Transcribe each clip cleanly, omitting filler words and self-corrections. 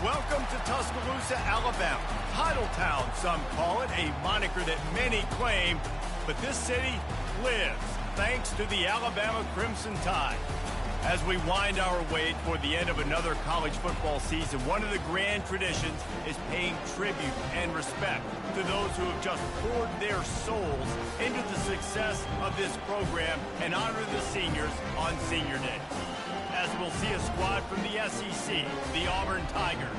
Welcome to Tuscaloosa, Alabama. Title Town, some call it, a moniker that many claim, but this city lives thanks to the Alabama Crimson Tide. As we wind our way toward the end of another college football season, one of the grand traditions is paying tribute and respect to those who have just poured their souls into the success of this program and honor the seniors on Senior Day. As we'll see a squad from the SEC, the Auburn Tigers,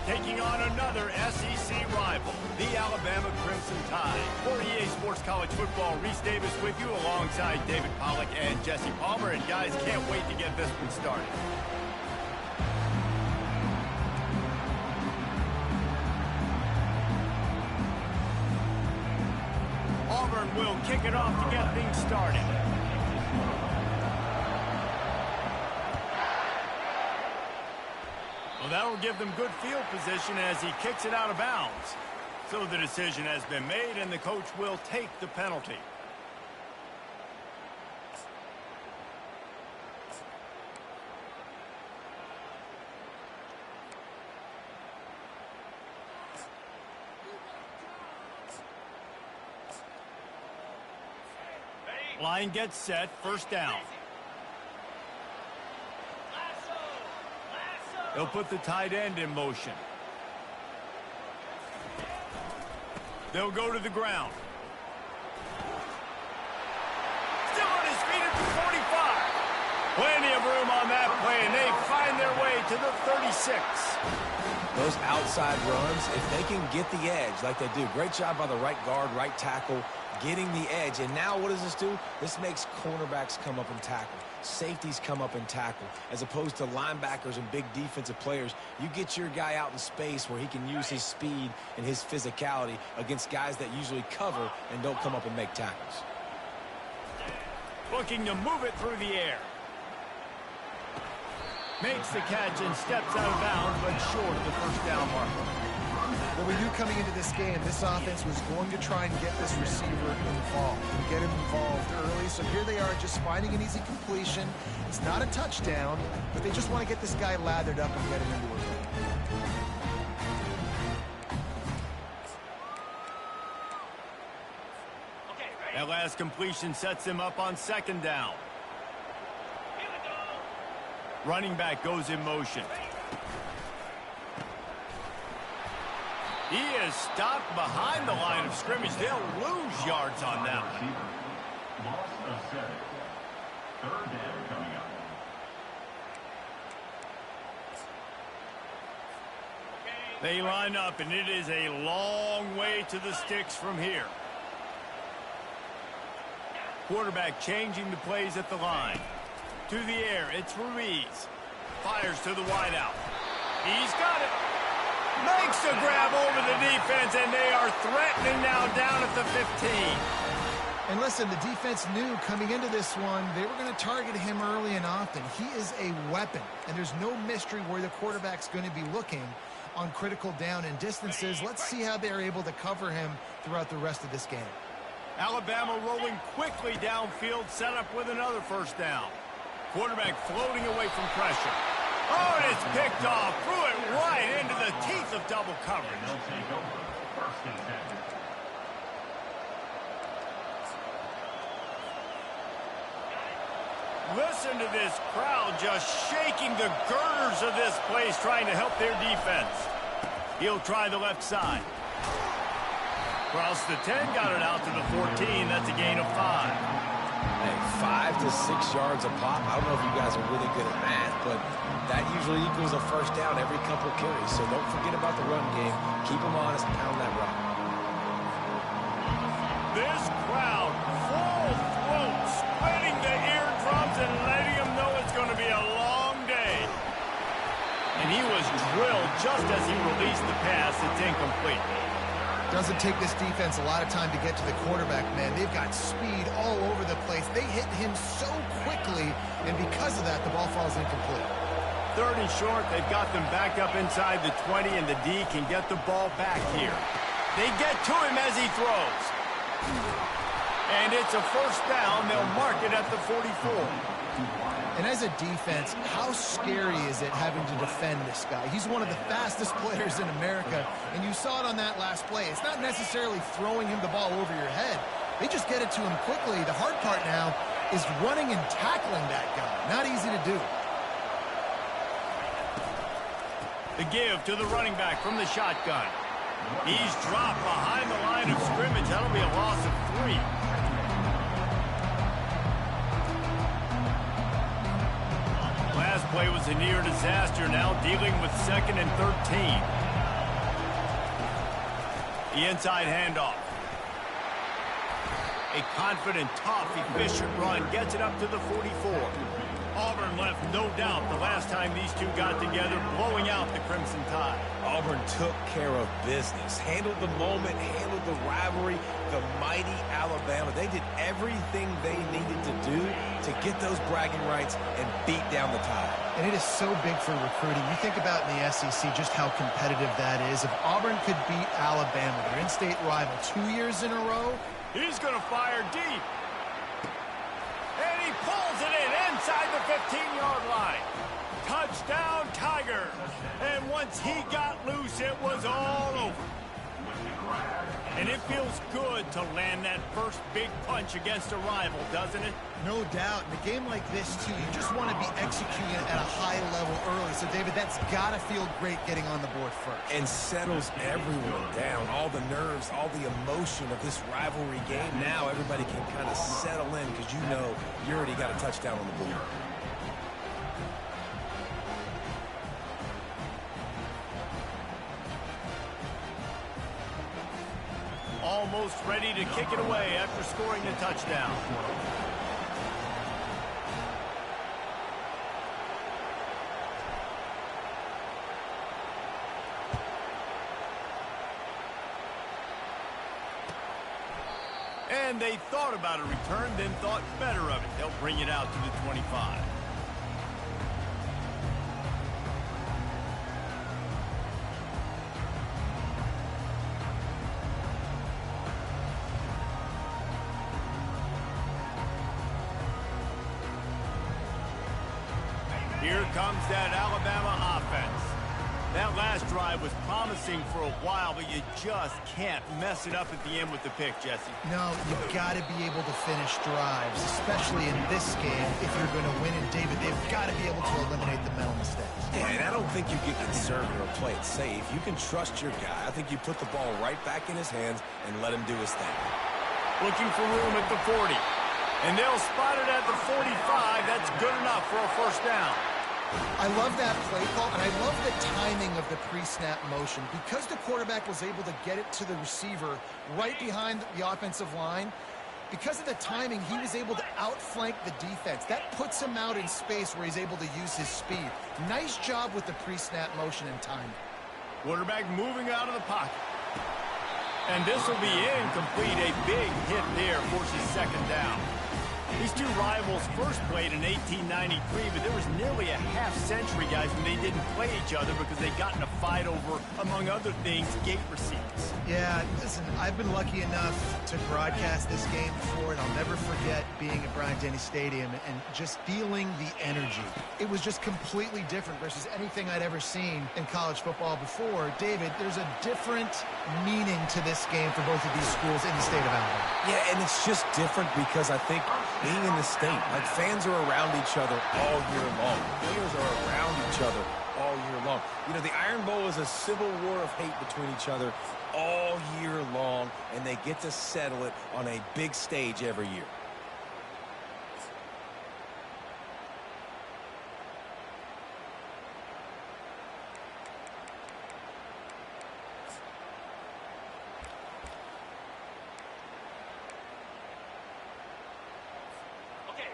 taking on another SEC rival, the Alabama Crimson Tide. For EA Sports College Football, Reese Davis with you alongside David Pollack and Jesse Palmer. And guys, can't wait to get this one started. Auburn will kick it off to get things started. Well, that will give them good field position as he kicks it out of bounds. So the decision has been made, and the coach will take the penalty. Line gets set, first down. They'll put the tight end in motion. They'll go to the ground. Still on his feet at the 45. Plenty of room on that play, and they find their way to the 36. Those outside runs, if they can get the edge like they do, great job by the right guard, right tackle, getting the edge. And now what does this do? This makes cornerbacks come up and tackle. Safeties come up and tackle. As opposed to linebackers and big defensive players, you get your guy out in space where he can use his speed and his physicality against guys that usually cover and don't come up and make tackles. Looking to move it through the air. Makes the catch and steps out of bounds, but short of the first down marker. Well, we knew coming into this game, this offense was going to try and get this receiver involved, and get him involved early. So here they are just finding an easy completion. It's not a touchdown, but they just want to get this guy lathered up and get him into a rhythm. That last completion sets him up on second down. Running back goes in motion. He is stopped behind the line of scrimmage. They'll lose yards on that one. Loss of 7. Third down coming up. They line up, and it is a long way to the sticks from here. Quarterback changing the plays at the line. To the air, it's Ruiz. Fires to the wideout. He's got it. Makes a grab over the defense, and they are threatening now down at the 15. And listen, the defense knew coming into this one, they were going to target him early and often. He is a weapon, and there's no mystery where the quarterback's going to be looking on critical down and distances. Let's see how they're able to cover him throughout the rest of this game. Alabama rolling quickly downfield, set up with another first down. Quarterback floating away from pressure. Oh, and it's picked off. Threw it right into the teeth of double coverage. They'll take over. First and 10. Listen to this crowd just shaking the girders of this place, trying to help their defense. He'll try the left side. Across the 10, got it out to the 14. That's a gain of 5. Hey, 5 to 6 yards a pop. I don't know if you guys are really good at math, but that usually equals a first down every couple of carries. So don't forget about the run game. Keep them honest, pound that rock. This crowd, full throat, splitting the eardrums and letting them know it's going to be a long day. And he was drilled just as he released the pass. It's incomplete. Doesn't take this defense a lot of time to get to the quarterback, man. They've got speed all over the place. They hit him so quickly, and because of that, the ball falls incomplete. Third and short, they've got them back up inside the 20, and the D can get the ball back here. They get to him as he throws. And it's a first down. They'll mark it at the 44. And as a defense, how scary is it having to defend this guy? He's one of the fastest players in America, and you saw it on that last play. It's not necessarily throwing him the ball over your head. They just get it to him quickly. The hard part now is running and tackling that guy. Not easy to do. The give to the running back from the shotgun. He's dropped behind the line of scrimmage. That'll be a loss of 3. Last play was a near disaster, now dealing with 2nd and 13. The inside handoff. A confident, tough, efficient run gets it up to the 44. Auburn left no doubt the last time these two got together, blowing out the Crimson Tide. Auburn took care of business, handled the moment, handled the rivalry, the mighty Alabama. They did everything they needed to do to get those bragging rights and beat down the Tide. And it is so big for recruiting. You think about in the SEC just how competitive that is. If Auburn could beat Alabama, their in-state rival, 2 years in a row. He's going to fire deep. And he pulls it in inside the 15-yard line. Touchdown, Tigers. And once he got loose, it was all over. And it feels good to land that first big punch against a rival, doesn't it? No doubt. In a game like this, too, you just want to be executing at a high level early. So, David, that's got to feel great getting on the board first. And settles everyone down. All the nerves, all the emotion of this rivalry game. Now everybody can kind of settle in because you know you already got a touchdown on the board. Almost ready to kick it away after scoring the touchdown. And they thought about a return, then thought better of it. They'll bring it out to the 25. Here comes that Alabama offense. That last drive was promising for a while, but you just can't mess it up at the end with the pick, Jesse. No, you've got to be able to finish drives, especially in this game if you're going to win. And, David, they've got to be able to eliminate the mental mistakes. Yeah, and I don't think you get conservative or play it safe. You can trust your guy. I think you put the ball right back in his hands and let him do his thing. Looking for room at the 40. And they'll spot it at the 45. That's good enough for a first down. I love that play call, and I love the timing of the pre-snap motion. Because the quarterback was able to get it to the receiver right behind the offensive line, because of the timing, he was able to outflank the defense. That puts him out in space where he's able to use his speed. Nice job with the pre-snap motion and timing. Quarterback moving out of the pocket. And this will be incomplete. A big hit there forces second down. These two rivals first played in 1893, but there was nearly a half-century, guys, when they didn't play each other because they got in a fight over, among other things, gate receipts. Yeah, listen, I've been lucky enough to broadcast this game before, and I'll never forget being at Bryant-Denny Stadium and just feeling the energy. It was just completely different versus anything I'd ever seen in college football before. David, there's a different meaning to this game for both of these schools in the state of Alabama. Yeah, and it's just different because I think being in the state, like fans are around each other all year long. Players are around each other all year long. You know, the Iron Bowl is a civil war of hate between each other all year long, and they get to settle it on a big stage every year.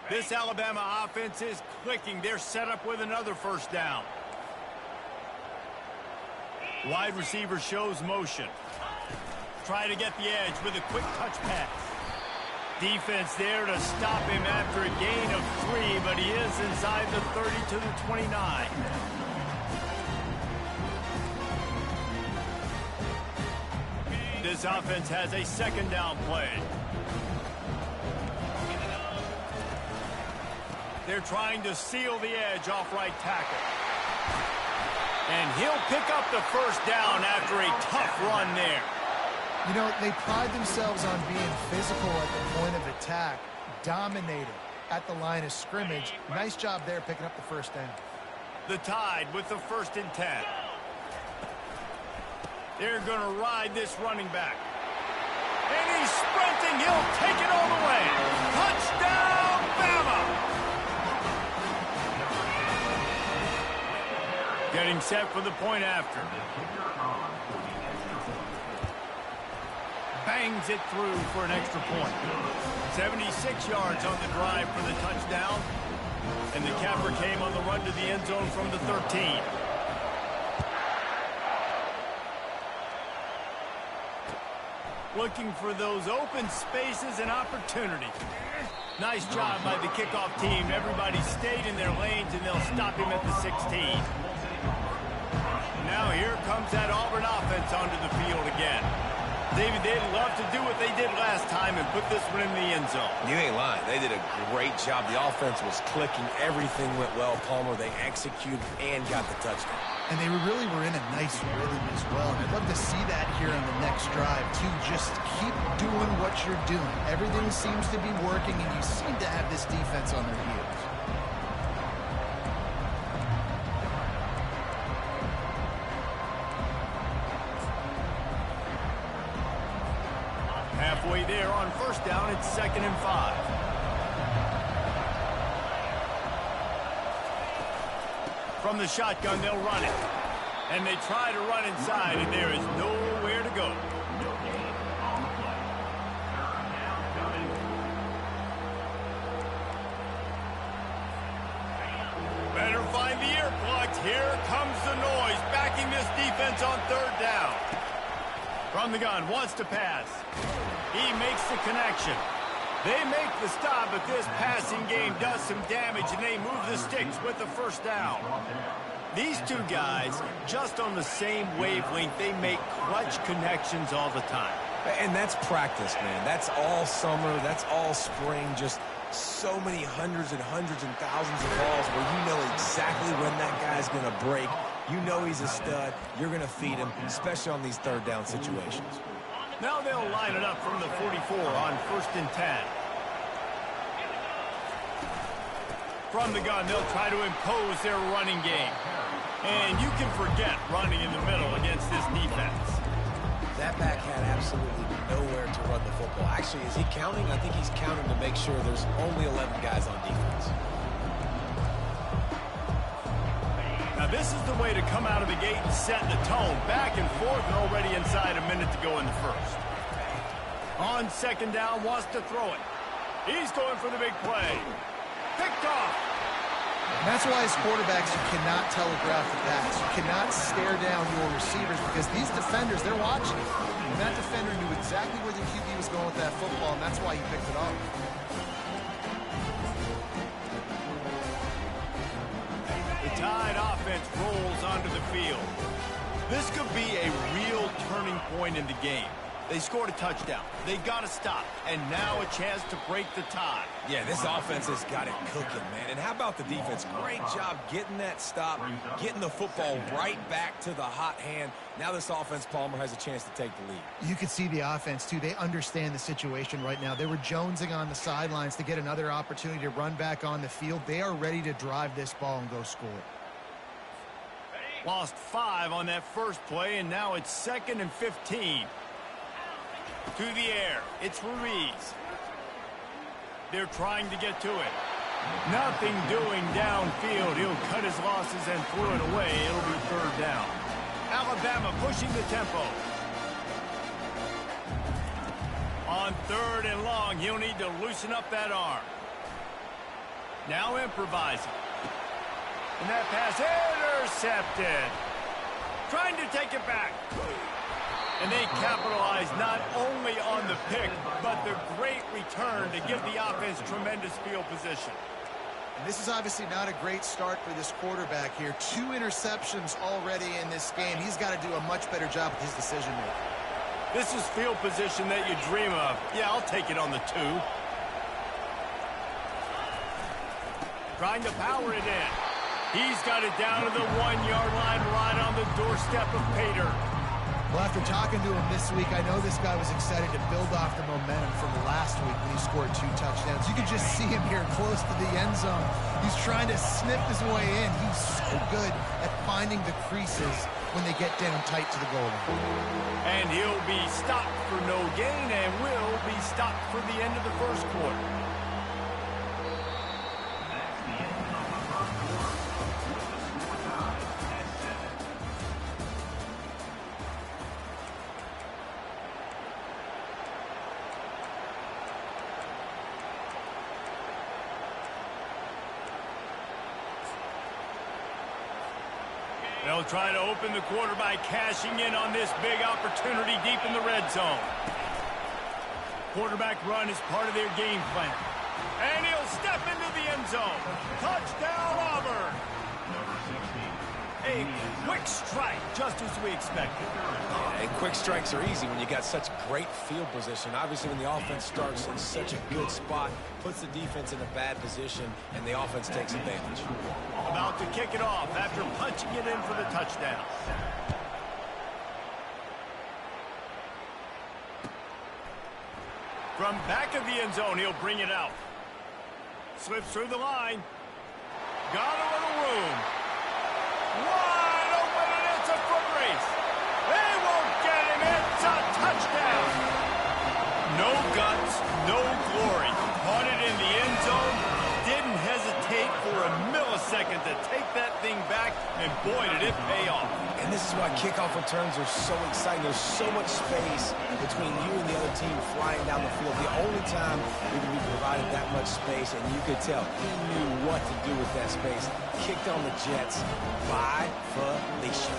This Alabama offense is clicking. They're set up with another first down. Wide receiver shows motion. Try to get the edge with a quick touch pass. Defense there to stop him after a gain of 3, but he is inside the 30 to the 29. This offense has a second down play. They're trying to seal the edge off right tackle. And he'll pick up the first down after a tough run there. You know, they pride themselves on being physical at the point of attack, dominating at the line of scrimmage. Nice job there picking up the first down. The Tide with the 1st and 10. They're going to ride this running back. And he's sprinting. He'll take it all the way. Touchdown, Bama! Getting set for the point after. Bangs it through for an extra point. 76 yards on the drive for the touchdown. And the capper came on the run to the end zone from the 13. Looking for those open spaces and opportunities. Nice job by the kickoff team. Everybody stayed in their lanes, and they'll stop him at the 16. Now here comes that Auburn offense onto the field again. David, they'd love to do what they did last time and put this one in the end zone. You ain't lying. They did a great job. The offense was clicking. Everything went well, Palmer. They executed and got the touchdown. And they really were in a nice rhythm as well. And I'd love to see that here on the next drive, too. Just keep doing what you're doing. Everything seems to be working, and you seem to have this defense on their heels. Halfway there on first down, it's 2nd and 5. From the shotgun, they'll run it. And they try to run inside, and there is nowhere to go. Better find the earplugs. Here comes the noise, backing this defense on 3rd down. From the gun, wants to pass. He makes the connection. They make the stop, but this passing game does some damage, and they move the sticks with the first down. These two guys, just on the same wavelength, they make clutch connections all the time. And that's practice, man. That's all summer. That's all spring. Just so many hundreds and thousands of balls where you know exactly when that guy's going to break. You know he's a stud. You're going to feed him, especially on these 3rd down situations. Now they'll line it up from the 44 on 1st and 10. From the gun, they'll try to impose their running game. And you can forget running in the middle against this defense. That back had absolutely nowhere to run the football. Actually, is he counting? I think he's counting to make sure there's only 11 guys on defense. Now this is the way to come out of the gate and set the tone. Back and forth and already inside a minute to go in the first. On 2nd down, wants to throw it. He's going for the big play. Picked off. And that's why as quarterbacks, you cannot telegraph the pass. You cannot stare down your receivers because these defenders, they're watching it. And that defender knew exactly where the QB was going with that football, and that's why he picked it off. The Tide offense rolls onto the field. This could be a real turning point in the game. They scored a touchdown. They got to stop. And now a chance to break the tie. Yeah, this offense has got it cooking, man. And how about the defense? Great job getting that stop, getting the football right back to the hot hand. Now this offense, Palmer, has a chance to take the lead. You can see the offense, too. They understand the situation right now. They were jonesing on the sidelines to get another opportunity to run back on the field. They are ready to drive this ball and go score. Lost 5 on that first play, and now it's 2nd and 15. To the air, it's Ruiz. They're trying to get to it. Nothing doing downfield. He'll cut his losses and throw it away. It'll be 3rd down. Alabama pushing the tempo. On 3rd and long, he'll need to loosen up that arm. Now improvising. And that pass intercepted. Trying to take it back. And they capitalize not only on the pick, but the great return to give the offense tremendous field position. And this is obviously not a great start for this quarterback here. 2 interceptions already in this game. He's got to do a much better job with his decision-making. This is field position that you dream of. Yeah, I'll take it on the 2. trying to power it in. He's got it down to the 1-yard line right on the doorstep of Pater. Well, after talking to him this week, I know this guy was excited to build off the momentum from last week when he scored 2 touchdowns. You can just see him here close to the end zone. He's trying to snip his way in. He's so good at finding the creases when they get down tight to the goal line. And he'll be stopped for no gain and will be stopped for the end of the first quarter. They'll try to open the quarter by cashing in on this big opportunity deep in the red zone. Quarterback run is part of their game plan. And he'll step into the end zone. Touchdown, Auburn. A quick strike, just as we expected. And quick strikes are easy when you got such great field position. Obviously, when the offense starts in such a good spot, puts the defense in a bad position, and the offense takes advantage. About to kick it off after punching it in for the touchdown. From back of the end zone, he'll bring it out. Slips through the line. Got a little room. Wide open, and it's a foot race. They won't get him. It's a touchdown. No guts, no glory. Caught it in the end zone. Didn't hesitate for a millisecond to take that thing back, and boy, did it pay off. And this is why kickoff returns are so exciting. There's so much space between you and the other team flying down the field. The only time we can be provided that much space, and you could tell he knew what to do with that space. Kicked on the Jets by Felicia.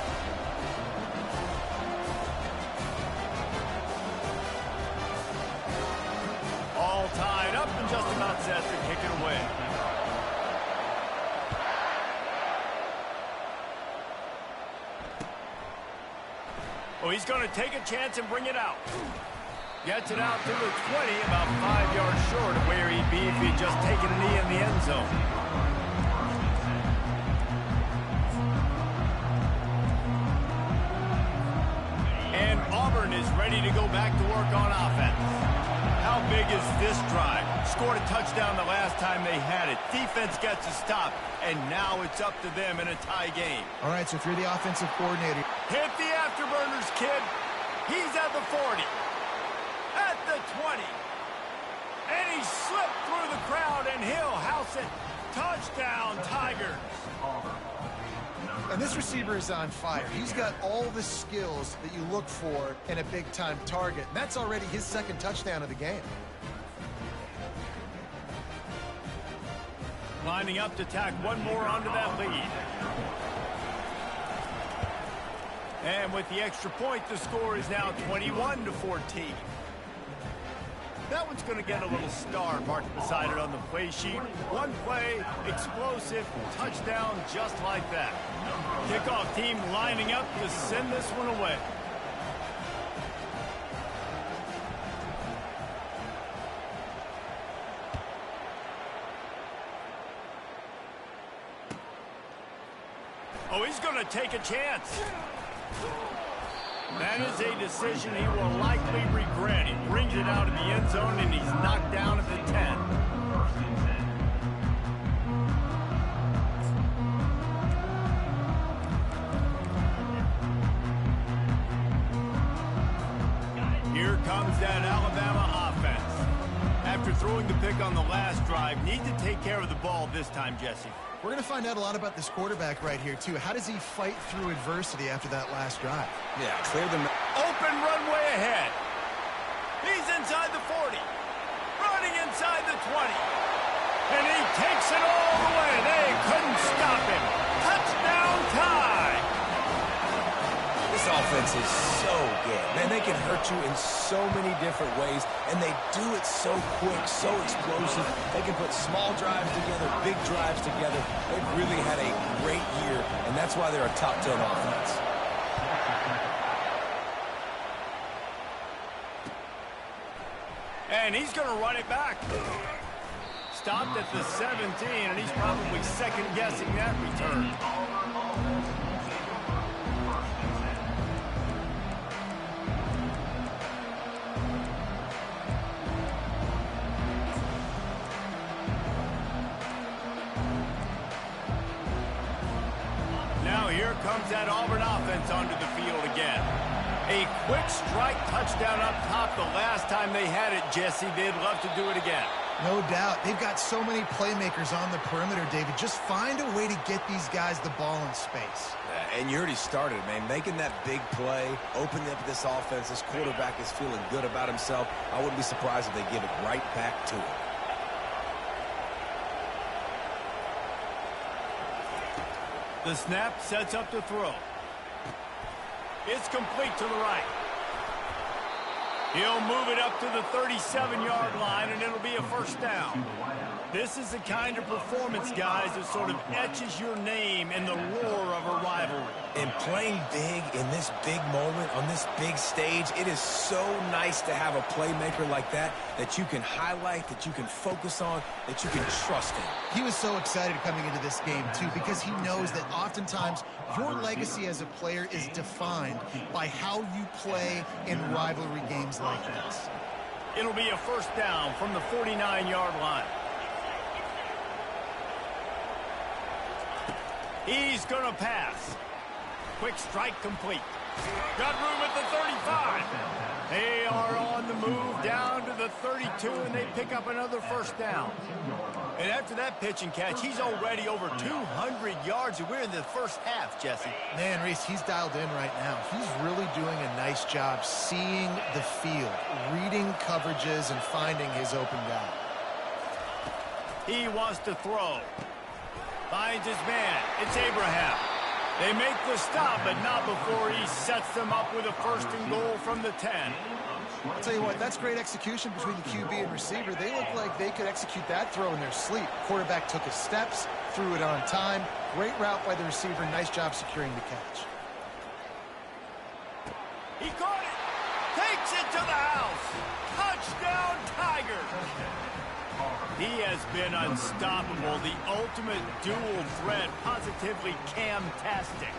All tied up and just about set to kick it away. Oh, he's going to take a chance and bring it out. Gets it out to the 20, about 5 yards short of where he'd be if he'd just taken a knee in the end zone. And Auburn is ready to go back to work on offense. How big is this drive? Scored a touchdown the last time they had it. Defense gets a stop, and now it's up to them in a tie game. All right, so if you're the offensive coordinator, hit the afterburners, kid. He's at the 40, at the 20, and he slipped through the crowd, and he'll house it. Touchdown, Tigers. and this receiver is on fire. He's got all the skills that you look for in a big-time target, and that's already his second touchdown of the game. Lining up to tack one more onto that lead. And with the extra point, the score is now 21-14. That one's going to get a little star marked beside it on the play sheet. One play, explosive, touchdown just like that. Kickoff team lining up to send this one away. Oh, he's going to take a chance. That is a decision he will likely regret. He brings it out of the end zone, and he's knocked down at the 10. Here comes that Alabama offense. After throwing the pick on the last drive, need to take care of the ball this time, Jesse. We're going to find out a lot about this quarterback right here, too. How does he fight through adversity after that last drive? Yeah, clear them. Open runway ahead. He's inside the 40. Running inside the 20. And he takes it all the way. They couldn't stop him. Touchdown tie. This offense is so good. Man, they can hurt you in so many different ways, and they do it so quick, so explosive. They can put small drives together, big drives together. They've really had a great year, and that's why they're a top 10 offense. And he's going to run it back. stopped at the 17, and he's probably second-guessing that return. Now here comes that Auburn offense onto the field again. A quick strike touchdown up top the last time they had it, Jesse. They'd love to do it again. No doubt. They've got so many playmakers on the perimeter, David. Just find a way to get these guys the ball in space. And you already started, man. Making that big play, opening up this offense. This quarterback is feeling good about himself. I wouldn't be surprised if they give it right back to him. The snap sets up the throw. It's complete to the right. He'll move it up to the 37-yard line, and it'll be a first down. This is the kind of performance, guys, that sort of etches your name in the roar of a rivalry. And playing big in this big moment, on this big stage, it is so nice to have a playmaker like that you can highlight, that you can focus on, that you can trust in. He was so excited coming into this game, too, because he knows that oftentimes your legacy as a player is defined by how you play in rivalry games like this. It'll be a first down from the 49-yard line. He's going to pass. Quick strike complete. Got room at the 35. They are on the move down to the 32, and they pick up another first down. And after that pitch and catch, he's already over 200 yards, and we're in the first half, Jesse. Man, Reese, he's dialed in right now. He's really doing a nice job seeing the field, reading coverages, and finding his open guy. He wants to throw. Finds his man. It's Abraham. They make the stop, but not before he sets them up with a first and goal from the 10. I'll tell you what, that's great execution between the QB and receiver. They look like they could execute that throw in their sleep. Quarterback took his steps, threw it on time. Great route by the receiver. Nice job securing the catch. He caught it. Takes it to the house. Touchdown, Tigers. He has been unstoppable, the ultimate dual threat, positively Cam-tastic.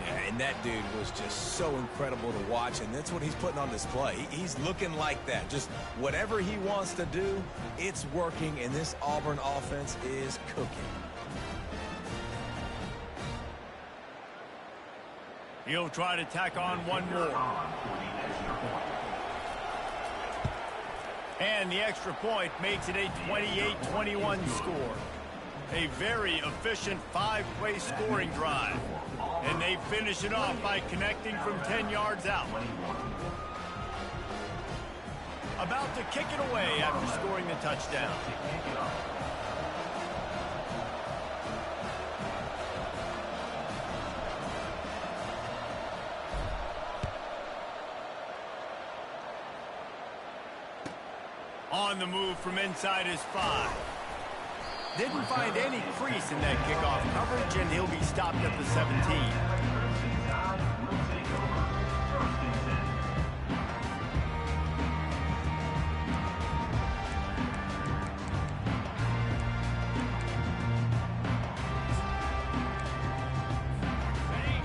Yeah, and that dude was just so incredible to watch, and that's what he's putting on display. He's looking like that. Just whatever he wants to do, it's working, and this Auburn offense is cooking. He'll try to tack on one more. And the extra point makes it a 28-21 score. A very efficient five-play scoring drive. And they finish it off by connecting from 10 yards out. About to kick it away after scoring the touchdown. On the move from inside his 5. Didn't find any crease in that kickoff coverage, and he'll be stopped at the 17.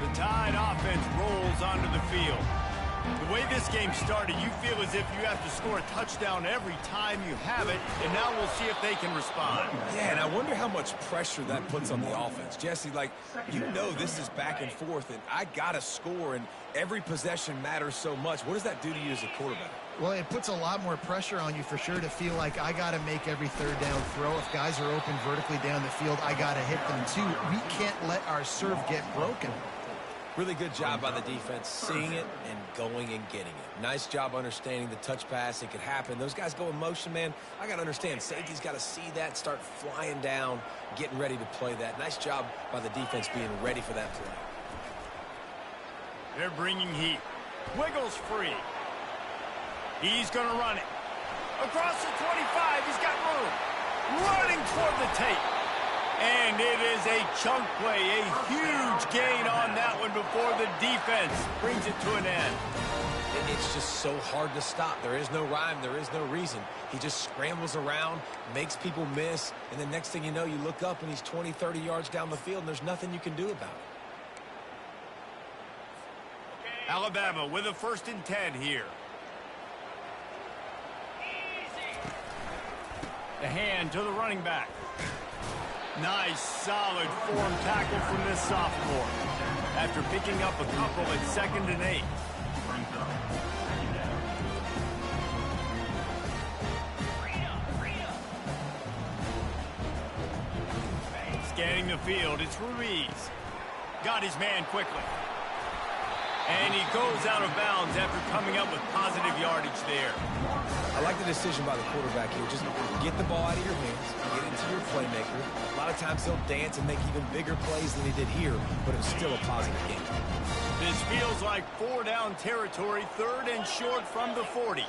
The Tide offense rolls onto the field. The way this game started, you feel as if you have to score a touchdown every time you have it, and now we'll see if they can respond. Yeah, and I wonder how much pressure that puts on the offense. Jesse, like, you know this is back and forth, and I got to score, and every possession matters so much. What does that do to you as a quarterback? Well, it puts a lot more pressure on you for sure to feel like I got to make every third down throw. If guys are open vertically down the field, I got to hit them too. We can't let our serve get broken. Really good job by the defense, seeing it and going and getting it. Nice job understanding the touch pass. It could happen. Those guys go in motion, man. I got to understand. Safety's got to see that, start flying down, getting ready to play that. Nice job by the defense being ready for that play. They're bringing heat. Wiggles free. He's going to run it. Across the 25, he's got room. Running toward the tape. And it is a chunk play, a huge gain on that one before the defense brings it to an end. It's just so hard to stop. There is no rhyme. There is no reason. He just scrambles around, makes people miss, and the next thing you know, you look up and he's 20, 30 yards down the field, and there's nothing you can do about it. Alabama with a 1st and 10 here. The hand to the running back. Nice, solid form tackle from this sophomore. After picking up a couple at 2nd and 8. Scanning the field, it's Ruiz. Got his man quickly. And he goes out of bounds after coming up with positive yardage there. I like the decision by the quarterback here. Just get the ball out of your hands, get into your playmaker. A lot of times he'll dance and make even bigger plays than he did here, but it's still a positive game. This feels like 4-down territory, 3rd and short from the 40.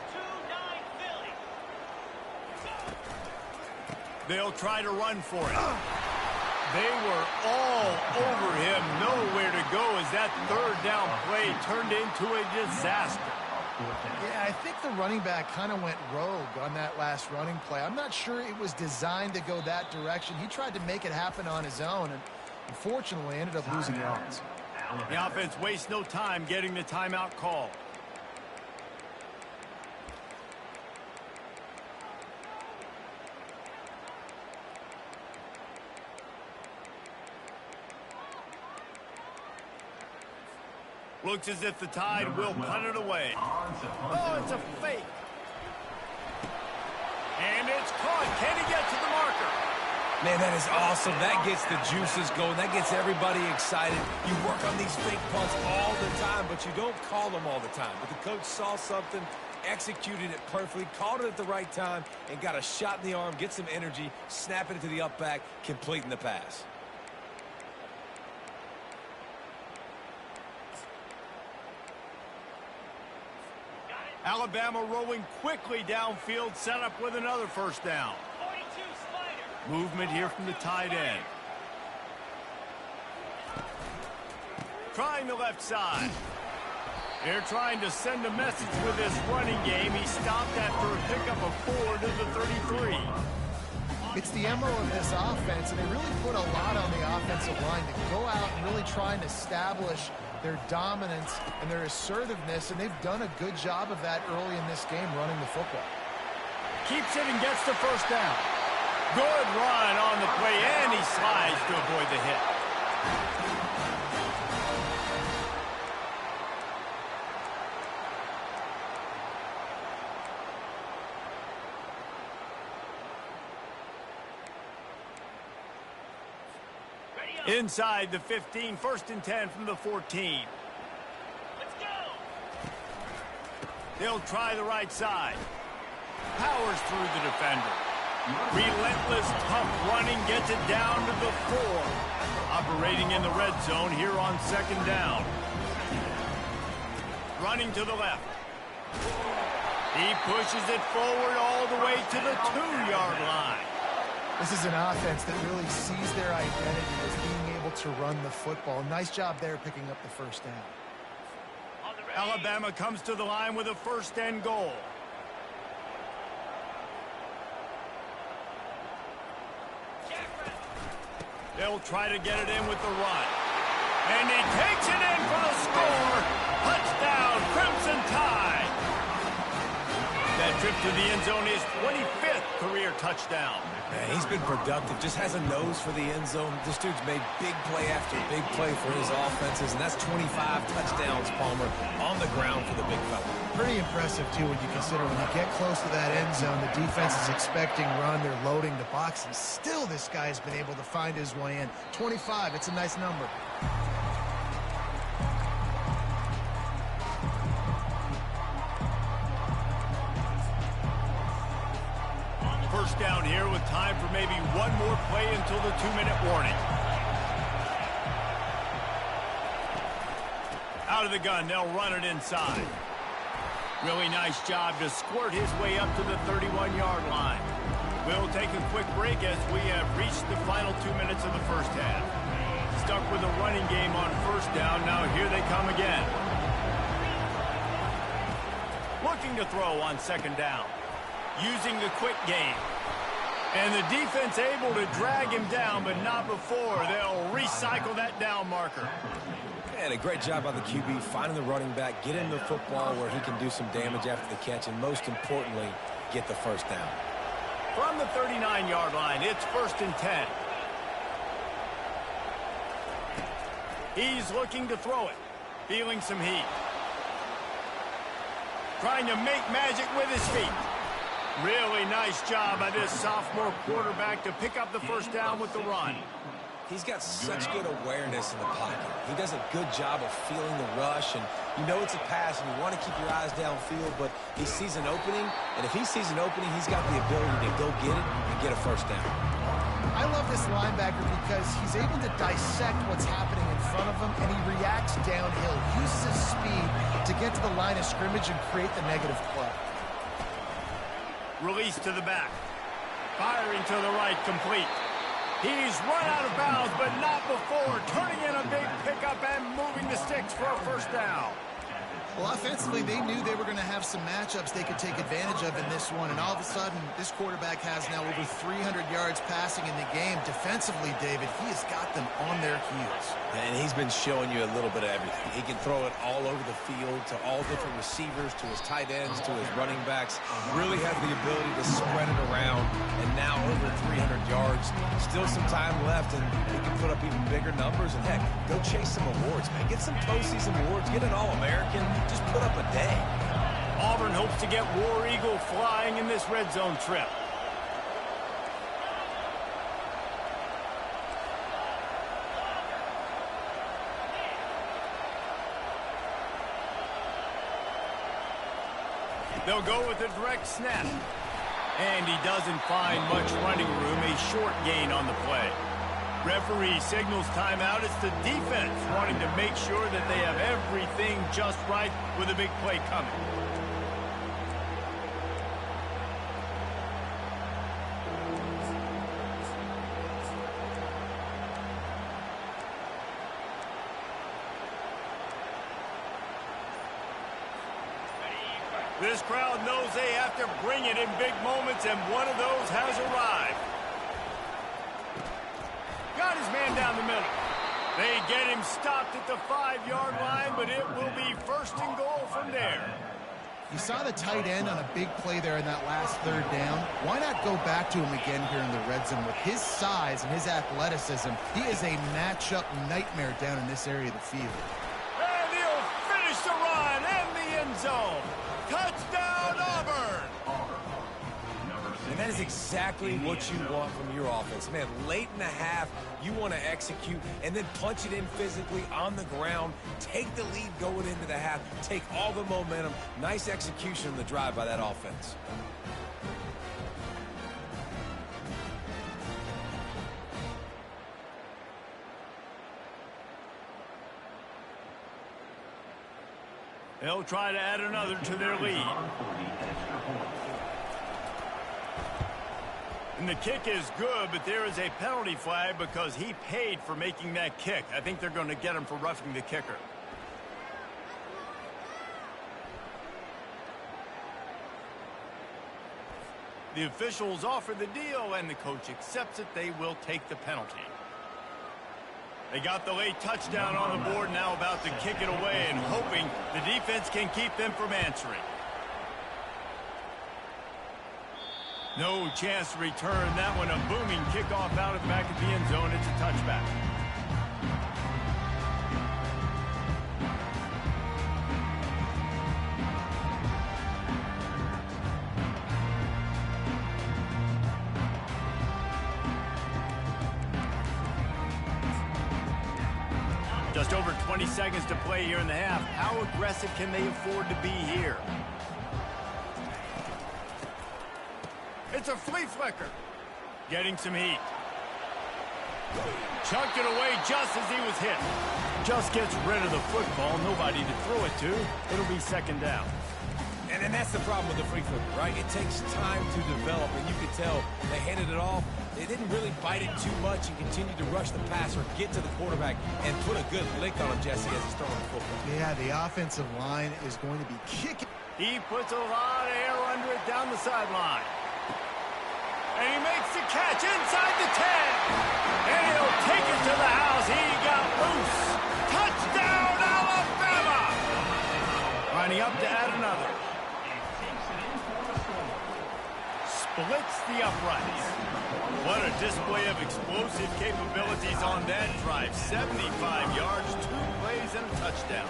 They'll try to run for it. They were all over him. Nowhere to go as that 3rd down play turned into a disaster. Yeah, I think the running back kind of went rogue on that last running play. I'm not sure it was designed to go that direction. He tried to make it happen on his own, and unfortunately ended up losing yards. The offense wastes no time getting the timeout call. Looks as if the Tide will punt it away. Oh, it's a fake. And it's caught. Can he get to the marker? Man, that is awesome. That gets the juices going. That gets everybody excited. You work on these fake punts all the time, but you don't call them all the time. But the coach saw something, executed it perfectly, called it at the right time, and got a shot in the arm, get some energy, snapping it to the up back, completing the pass. Alabama rolling quickly downfield, set up with another 1st down. Movement here from the tight end. Trying the left side. They're trying to send a message with this running game. He stopped after a pickup of 4 to the 33. It's the MO of this offense, and they really put a lot on the offensive line to go out and really try and establish their dominance and their assertiveness, and they've done a good job of that early in this game running the football. Keeps it and gets the 1st down. Good run on the play, and he slides to avoid the hit. Inside the 15, 1st and 10 from the 14. Let's go. They'll try the right side. Powers through the defender. Relentless, tough running gets it down to the 4. Operating in the red zone here on 2nd down. Running to the left. He pushes it forward all the way to the 2-yard line. This is an offense that really sees their identity as being able to run the football. Nice job there picking up the 1st down. Alabama comes to the line with a 1st and goal. They'll try to get it in with the run. And he takes it in for the score. Touchdown, Crimson Tide. That trip to the end zone is 25th career touchdown. Man, he's been productive, just has a nose for the end zone. This dude's made big play after big play for his offenses, and that's 25 touchdowns, Palmer, on the ground for the big fella. Pretty impressive, too, when you consider when you get close to that end zone, the defense is expecting run, they're loading the box, and still this guy's been able to find his way in. 25, it's a nice number. First down here with time for maybe one more play until the 2-minute warning. Out of the gun, they'll run it inside. Really nice job to squirt his way up to the 31-yard line. We'll take a quick break as we have reached the final 2 minutes of the first half. Stuck with a running game on first down. Now here they come again. Looking to throw on second down. Using the quick game. And the defense able to drag him down, but not before. They'll recycle that down marker. And a great job by the QB finding the running back, get him the football where he can do some damage after the catch, and most importantly, get the first down. From the 39-yard line, it's 1st and 10. He's looking to throw it. Feeling some heat. Trying to make magic with his feet. Really nice job by this sophomore quarterback to pick up the first down with the run. He's got such good awareness in the pocket. He does a good job of feeling the rush, and you know it's a pass, and you want to keep your eyes downfield, but he sees an opening, and if he sees an opening, he's got the ability to go get it and get a first down. I love this linebacker because he's able to dissect what's happening in front of him, and he reacts downhill, uses his speed to get to the line of scrimmage and create the negative play. Release to the back. Firing to the right, complete. He's run out of bounds, but not before. Turning in a big pickup and moving the sticks for a first down. Well, offensively, they knew they were going to have some matchups they could take advantage of in this one, and all of a sudden, this quarterback has now over 300 yards passing in the game. Defensively, David, he has got them on their heels. And he's been showing you a little bit of everything. He can throw it all over the field to all different receivers, to his tight ends, to his running backs. Really has the ability to spread it around, and now over 300 yards. Still some time left, and he can put up even bigger numbers. And heck, go chase some awards, man. Get some postseason awards. Get an All-American. Just put up a day. Auburn hopes to get War Eagle flying in this red zone trip. They'll go with a direct snap. And he doesn't find much running room. A short gain on the play. Referee signals timeout. It's the defense wanting to make sure that they have everything just right with a big play coming. This crowd knows they have to bring it in big moments, and one of those has arrived. Got his man down the middle. They get him stopped at the 5-yard line, but it will be 1st and goal from there. You saw the tight end on a big play there in that last third down. Why not go back to him again here in the red zone? With his size and his athleticism, he is a matchup nightmare down in this area of the field. And he'll finish the run in the end zone. Touchdown, Auburn! And that is exactly what you want from your offense. Man, late in the half, you want to execute and then punch it in physically on the ground. Take the lead going into the half. Take all the momentum. Nice execution on the drive by that offense. They'll try to add another to their lead. And the kick is good, but there is a penalty flag because he paid for making that kick. I think they're going to get him for roughing the kicker. The officials offer the deal, and the coach accepts it. They will take the penalty. They got the late touchdown on the board, now about to kick it away and hoping the defense can keep them from answering. No chance to return that one. A booming kickoff out of the back of the end zone. It's a touchback. Just over 20 seconds to play here in the half. How aggressive can they afford to be here? It's a flea flicker. Getting some heat. Chunked it away just as he was hit. Just gets rid of the football. Nobody to throw it to. It'll be 2nd down. And that's the problem with the free flipper, right? It takes time to develop, and you can tell they handed it off. They didn't really bite it too much and continued to rush the passer, get to the quarterback, and put a good lick on him, Jesse, as he's throwing the football. Yeah, the offensive line is going to be kicking. He puts a lot of air under it down the sideline. And he makes the catch inside the 10. And he'll take it to the house. He got loose. Touchdown, Alabama! Lining up to add another. Splits the uprights. What a display of explosive capabilities on that drive. 75 yards, 2 plays, and a touchdown.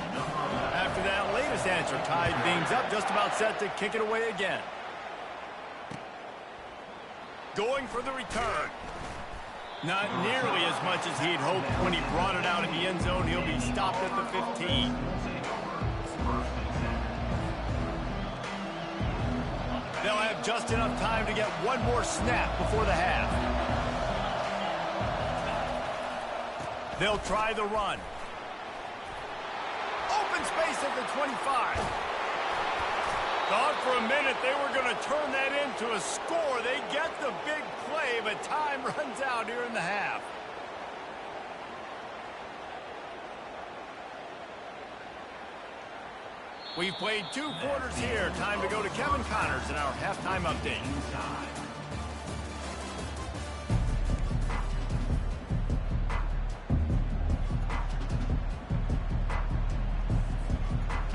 After that latest answer tied things up, just about set to kick it away again. Going for the return. Not nearly as much as he'd hoped when he brought it out in the end zone. He'll be stopped at the 15. They'll have just enough time to get one more snap before the half. They'll try the run. Open space at the 25. Thought for a minute they were going to turn that into a score. They get the big play, but time runs out here in the half. We've played 2 quarters here. Time to go to Kevin Connors in our halftime update.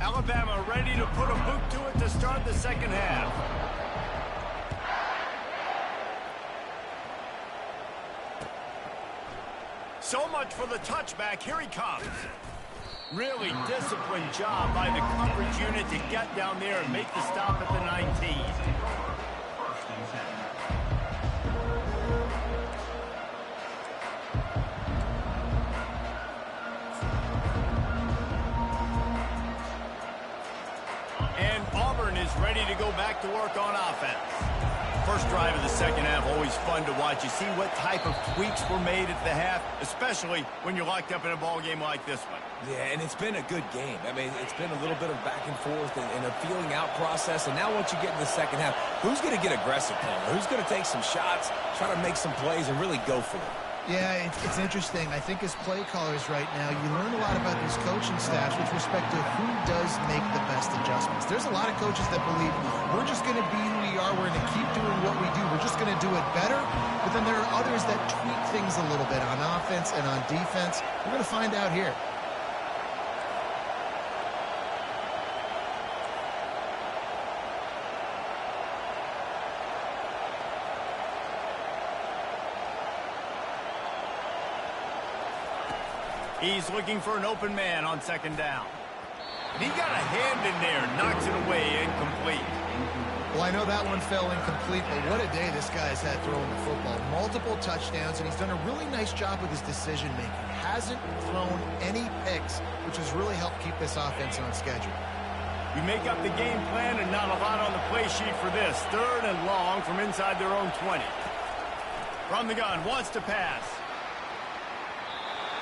Alabama ready to put a boot to it to start the second half. So much for the touchback. Here he comes. Really disciplined job by the coverage unit to get down there and make the stop at the 19. And Auburn is ready to go back to work on offense. First drive of the second half, always fun to watch. You see what type of tweaks were made at the half, especially when you're locked up in a ball game like this one. Yeah, and it's been a good game. I mean, it's been a little bit of back and forth and a feeling out process. And now once you get in the second half, who's going to get aggressive, Palmer? Who's going to take some shots, try to make some plays, and really go for it? Yeah, it's interesting. I think as play callers right now, you learn a lot about these coaching staffs with respect to who does make the best adjustments. There's a lot of coaches that believe we're just going to be who we are. We're going to keep doing what we do. We're just going to do it better. But then there are others that tweak things a little bit on offense and on defense. We're going to find out here. He's looking for an open man on second down. He got a hand in there, knocks it away, incomplete. Well, I know that one fell incomplete, but what a day this guy's had throwing the football. Multiple touchdowns, and he's done a really nice job with his decision-making. Hasn't thrown any picks, which has really helped keep this offense on schedule. We make up the game plan and not a lot on the play sheet for this. 3rd and long from inside their own 20. From the gun, wants to pass.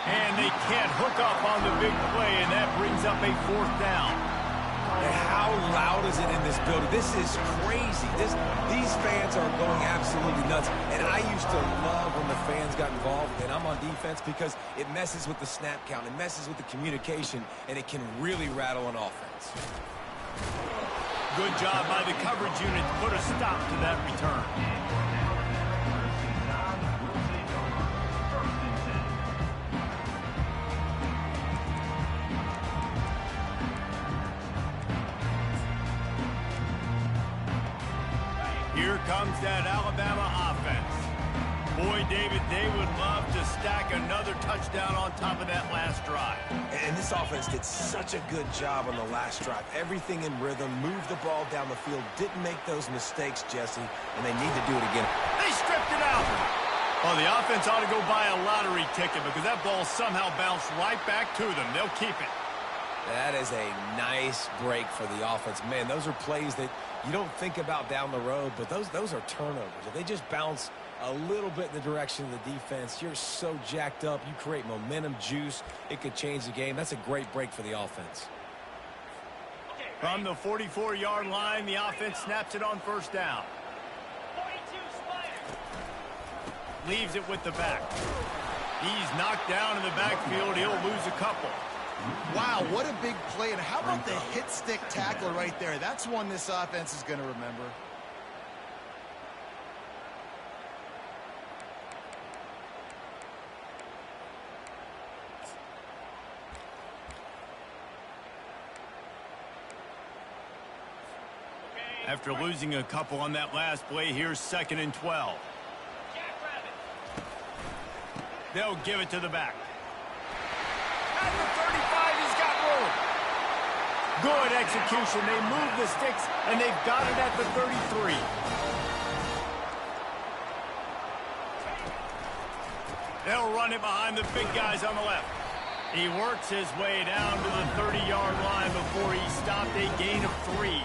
And they can't hook up on the big play, and that brings up a 4th down. And how loud is it in this building? This is crazy. These fans are going absolutely nuts. And I used to love when the fans got involved, and I'm on defense because it messes with the snap count. It messes with the communication, and it can really rattle an offense. Good job by the coverage unit to put a stop to that return. Here comes that Alabama offense. Boy, David, they would love to stack another touchdown on top of that last drive. And this offense did such a good job on the last drive. Everything in rhythm, moved the ball down the field, didn't make those mistakes, Jesse, and they need to do it again. They stripped it out. Well, the offense ought to go buy a lottery ticket because that ball somehow bounced right back to them. They'll keep it. That is a nice break for the offense. Man, those are plays that you don't think about down the road, but those are turnovers. If they just bounce a little bit in the direction of the defense, you're so jacked up. You create momentum, juice. It could change the game. That's a great break for the offense. From the 44-yard line, the offense snaps it on first down. Leaves it with the back. He's knocked down in the backfield. He'll lose a couple. Wow, what a big play. And how about the hit stick tackle right there? That's one this offense is going to remember. After losing a couple on that last play, here's 2nd and 12. They'll give it to the back. At the 35, he's got room. Good execution. They move the sticks, and they've got it at the 33. They'll run it behind the big guys on the left. He works his way down to the 30-yard line before he stopped a gain of 3.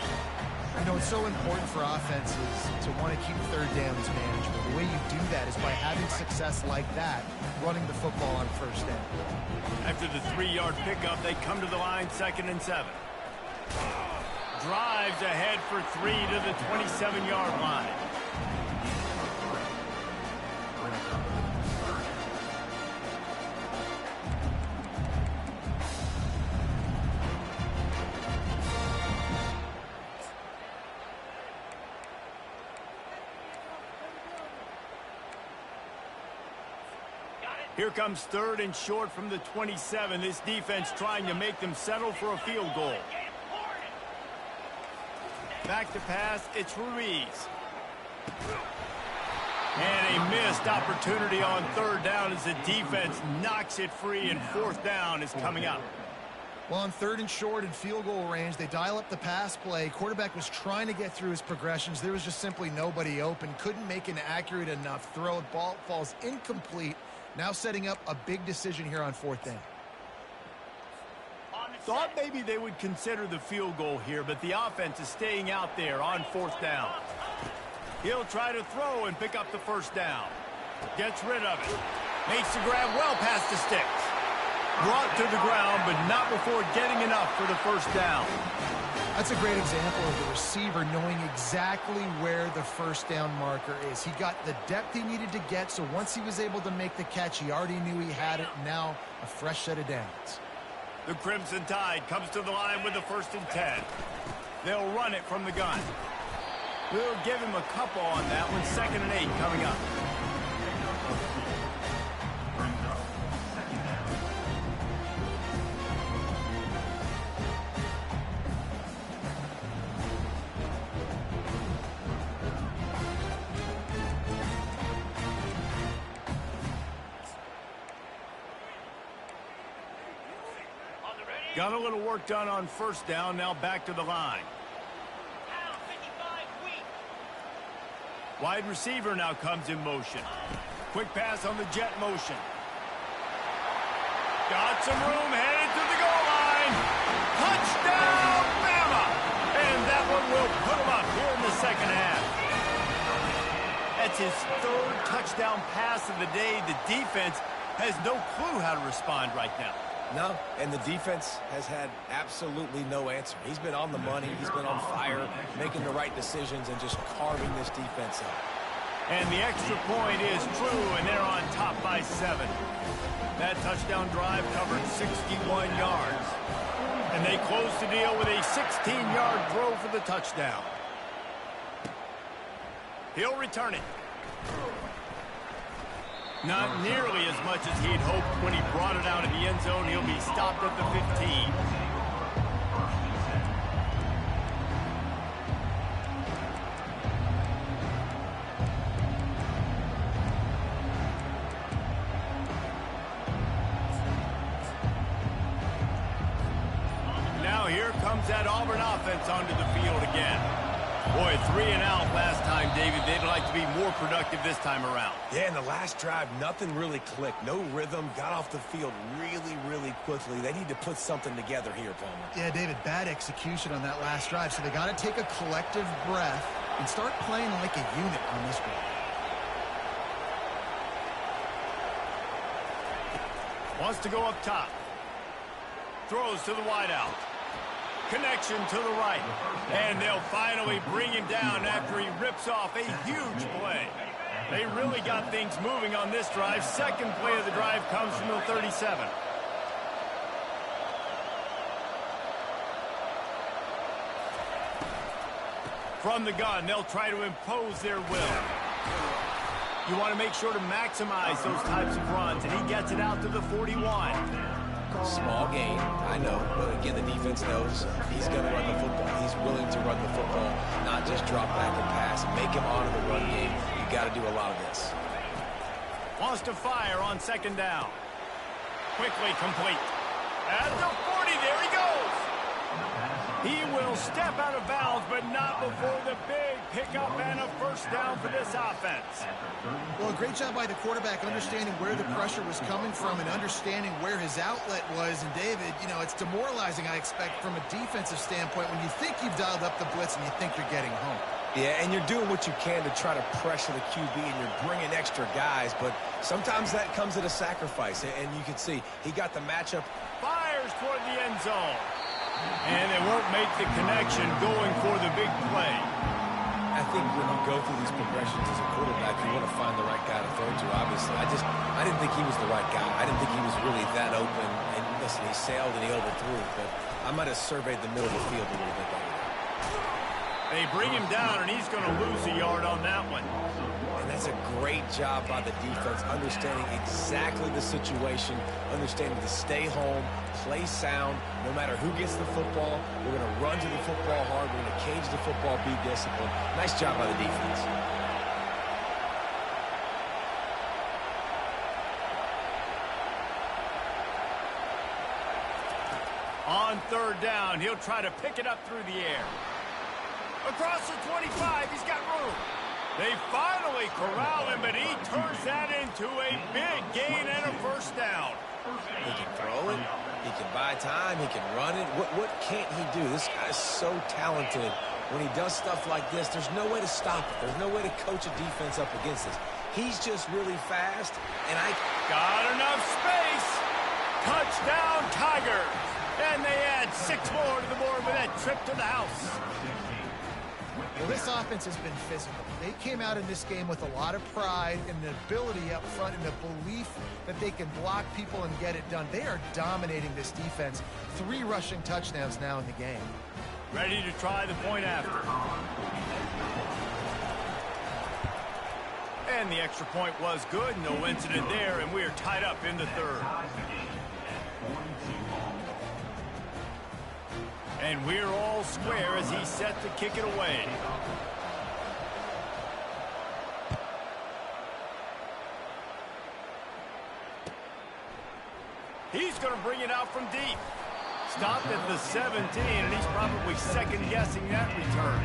You know, it's so important for offenses to want to keep third downs manageable. The way you do that is by having success like that, running the football on first down. After the 3-yard pickup, they come to the line 2nd and 7. Drives ahead for 3 to the 27-yard line. Here comes 3rd and short from the 27. This defense trying to make them settle for a field goal. Back to pass, it's Ruiz. And a missed opportunity on 3rd down as the defense knocks it free, and 4th down is coming up. Well, on 3rd and short and field goal range, they dial up the pass play. Quarterback was trying to get through his progressions. There was just simply nobody open. Couldn't make an accurate enough throw. Ball falls incomplete. Now setting up a big decision here on 4th down. Thought maybe they would consider the field goal here, but the offense is staying out there on 4th down. He'll try to throw and pick up the 1st down. Gets rid of it. Makes the grab well past the sticks. Brought to the ground, but not before getting enough for the 1st down. That's a great example of the receiver knowing exactly where the 1st down marker is. He got the depth he needed to get, so once he was able to make the catch, he already knew he had it. Now a fresh set of downs. The Crimson Tide comes to the line with the 1st and 10. They'll run it from the gun. We'll give him a couple on that one. 2nd and 8 coming up. Got a little work done on 1st down. Now back to the line. Wide receiver now comes in motion. Quick pass on the jet motion. Got some room, headed to the goal line. Touchdown, Bama! And that one will put him up here in the 2nd half. That's his 3rd touchdown pass of the day. The defense has no clue how to respond right now. No, and the defense has had absolutely no answer. He's been on the money. He's been on fire, making the right decisions and just carving this defense up. And the extra point is true, and they're on top by 7. That touchdown drive covered 61 yards. And they close the deal with a 16-yard throw for the touchdown. He'll return it. Not nearly as much as he'd hoped when he brought it out in the end zone. He'll be stopped at the 15. Now here comes that Auburn offense onto the field again. Boy, 3 and out last time, David. They'd like to be more productive this time around. Yeah, in the last drive, nothing really clicked. No rhythm, got off the field really, really quickly. They need to put something together here, Palmer. Yeah, David, bad execution on that last drive, so they got to take a collective breath and start playing like a unit on this one. Wants to go up top. Throws to the wideout. Connection to the right. And they'll finally bring him down after he rips off a huge play. They really got things moving on this drive. Second play of the drive comes from the 37. From the gun, they'll try to impose their will. You want to make sure to maximize those types of runs, and he gets it out to the 41. Small gain, I know, but again, the defense knows he's going to run the football. He's willing to run the football, not just drop back and pass. Make him honor the run game. You got to do a lot of this. Wants to fire on second down. Quickly complete. At the 40, there he goes. He will step out of bounds, but not before the big pickup and a first down for this offense. Well, a great job by the quarterback understanding where the pressure was coming from and understanding where his outlet was. And, David, you know, it's demoralizing, I expect, from a defensive standpoint when you think you've dialed up the blitz and you think you're getting home. Yeah, and you're doing what you can to try to pressure the QB, and you're bringing extra guys, but sometimes that comes at a sacrifice. And you can see he got the matchup. Fires toward the end zone. And they won't make the connection going for the big play. I think when you go through these progressions as a quarterback, you want to find the right guy to throw to, obviously. I didn't think he was the right guy. I didn't think he was really that open. And listen, he sailed and he overthrew, but I might have surveyed the middle of the field a little bit better. They bring him down, and he's going to lose a yard on that one. And that's a great job by the defense, understanding exactly the situation, understanding to stay home, play sound, no matter who gets the football. We're going to run to the football hard. We're going to cage the football, be disciplined. Nice job by the defense. On third down, he'll try to pick it up through the air. Across the 25, he's got room. They finally corral him, but he turns that into a big gain and a first down. He can throw it. He can buy time. He can run it. What can't he do? This guy's so talented. When he does stuff like this, there's no way to stop it. There's no way to coach a defense up against this. He's just really fast, and I got enough space. Touchdown, Tigers. And they add 6 more to the board with that trip to the house. Well, this offense has been physical. They came out in this game with a lot of pride and the ability up front and the belief that they can block people and get it done. They are dominating this defense. 3 rushing touchdowns now in the game. Ready to try the point after. And the extra point was good. No incident there, and we are tied up in the third. And we're all square as he's set to kick it away. He's going to bring it out from deep. Stopped at the 17, and he's probably second-guessing that return.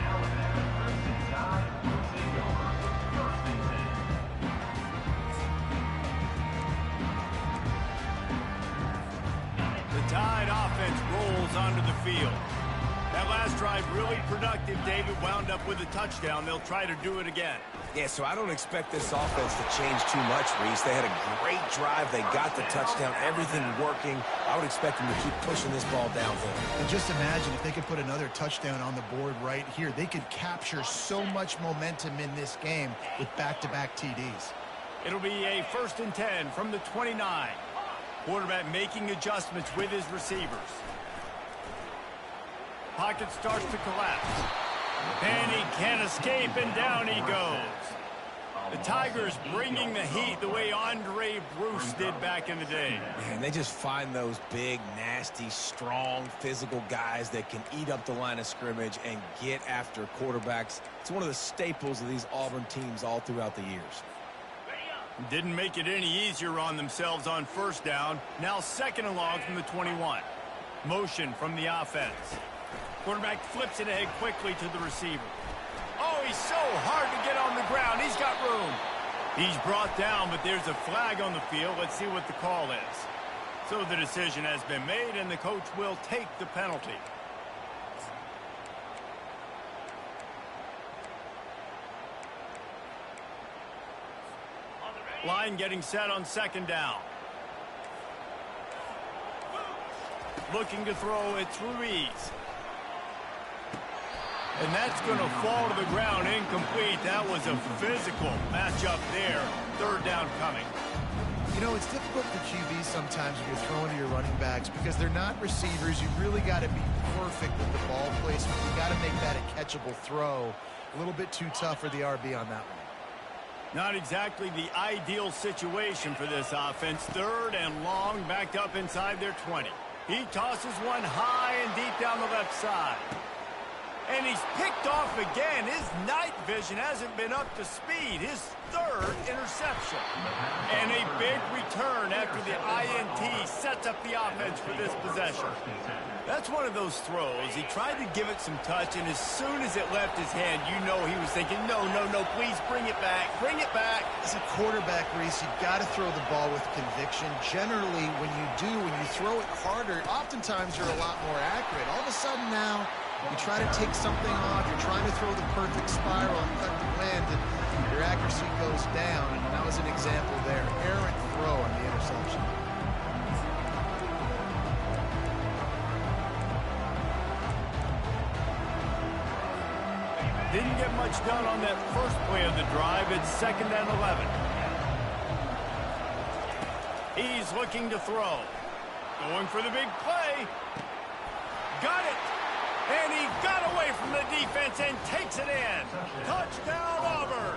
The Tide offense rolls onto the field. That last drive really productive. David wound up with a touchdown. They'll try to do it again. Yeah, so I don't expect this offense to change too much, Reese. They had a great drive. They got the touchdown. Everything working. I would expect them to keep pushing this ball downhill. And just imagine if they could put another touchdown on the board right here. They could capture so much momentum in this game with back-to-back TDs. It'll be a 1st and 10 from the 29. Quarterback making adjustments with his receivers. Pocket starts to collapse. And he can't escape, and down he goes. The Tigers bringing the heat the way Andre Bruce did back in the day. Man, they just find those big, nasty, strong, physical guys that can eat up the line of scrimmage and get after quarterbacks. It's one of the staples of these Auburn teams all throughout the years. Didn't make it any easier on themselves on first down. Now 2nd and long from the 21. Motion from the offense. Quarterback flips it ahead quickly to the receiver. Oh, he's so hard to get on the ground. He's got room. He's brought down, but there's a flag on the field. Let's see what the call is. So the decision has been made, and the coach will take the penalty. Line getting set on 2nd down. Looking to throw, it's Ruiz. And that's going to fall to the ground incomplete. That was a physical matchup there. Third down coming. You know, it's difficult for QBs sometimes when you're throwing to your running backs because they're not receivers. You really got to be perfect with the ball placement. You got to make that a catchable throw. A little bit too tough for the RB on that one. Not exactly the ideal situation for this offense. Third and long, backed up inside their 20. He tosses one high and deep down the left side. And he's picked off again. His night vision hasn't been up to speed. His third interception. And a big return after the INT sets up the offense for this possession. That's one of those throws. He tried to give it some touch, and as soon as it left his hand, you know he was thinking, no, no, no, please bring it back. Bring it back. As a quarterback, Reese, you've got to throw the ball with conviction. Generally, when you throw it harder, oftentimes you're a lot more accurate. All of a sudden now, you try to take something off, you're trying to throw the perfect spiral and cut the wind, and your accuracy goes down. And that was an example there. Errant throw on the interception. Didn't get much done on that first play of the drive. It's 2nd and 11. He's looking to throw. Going for the big play. Got it. And he got away from the defense and takes it in. Touchdown, Auburn.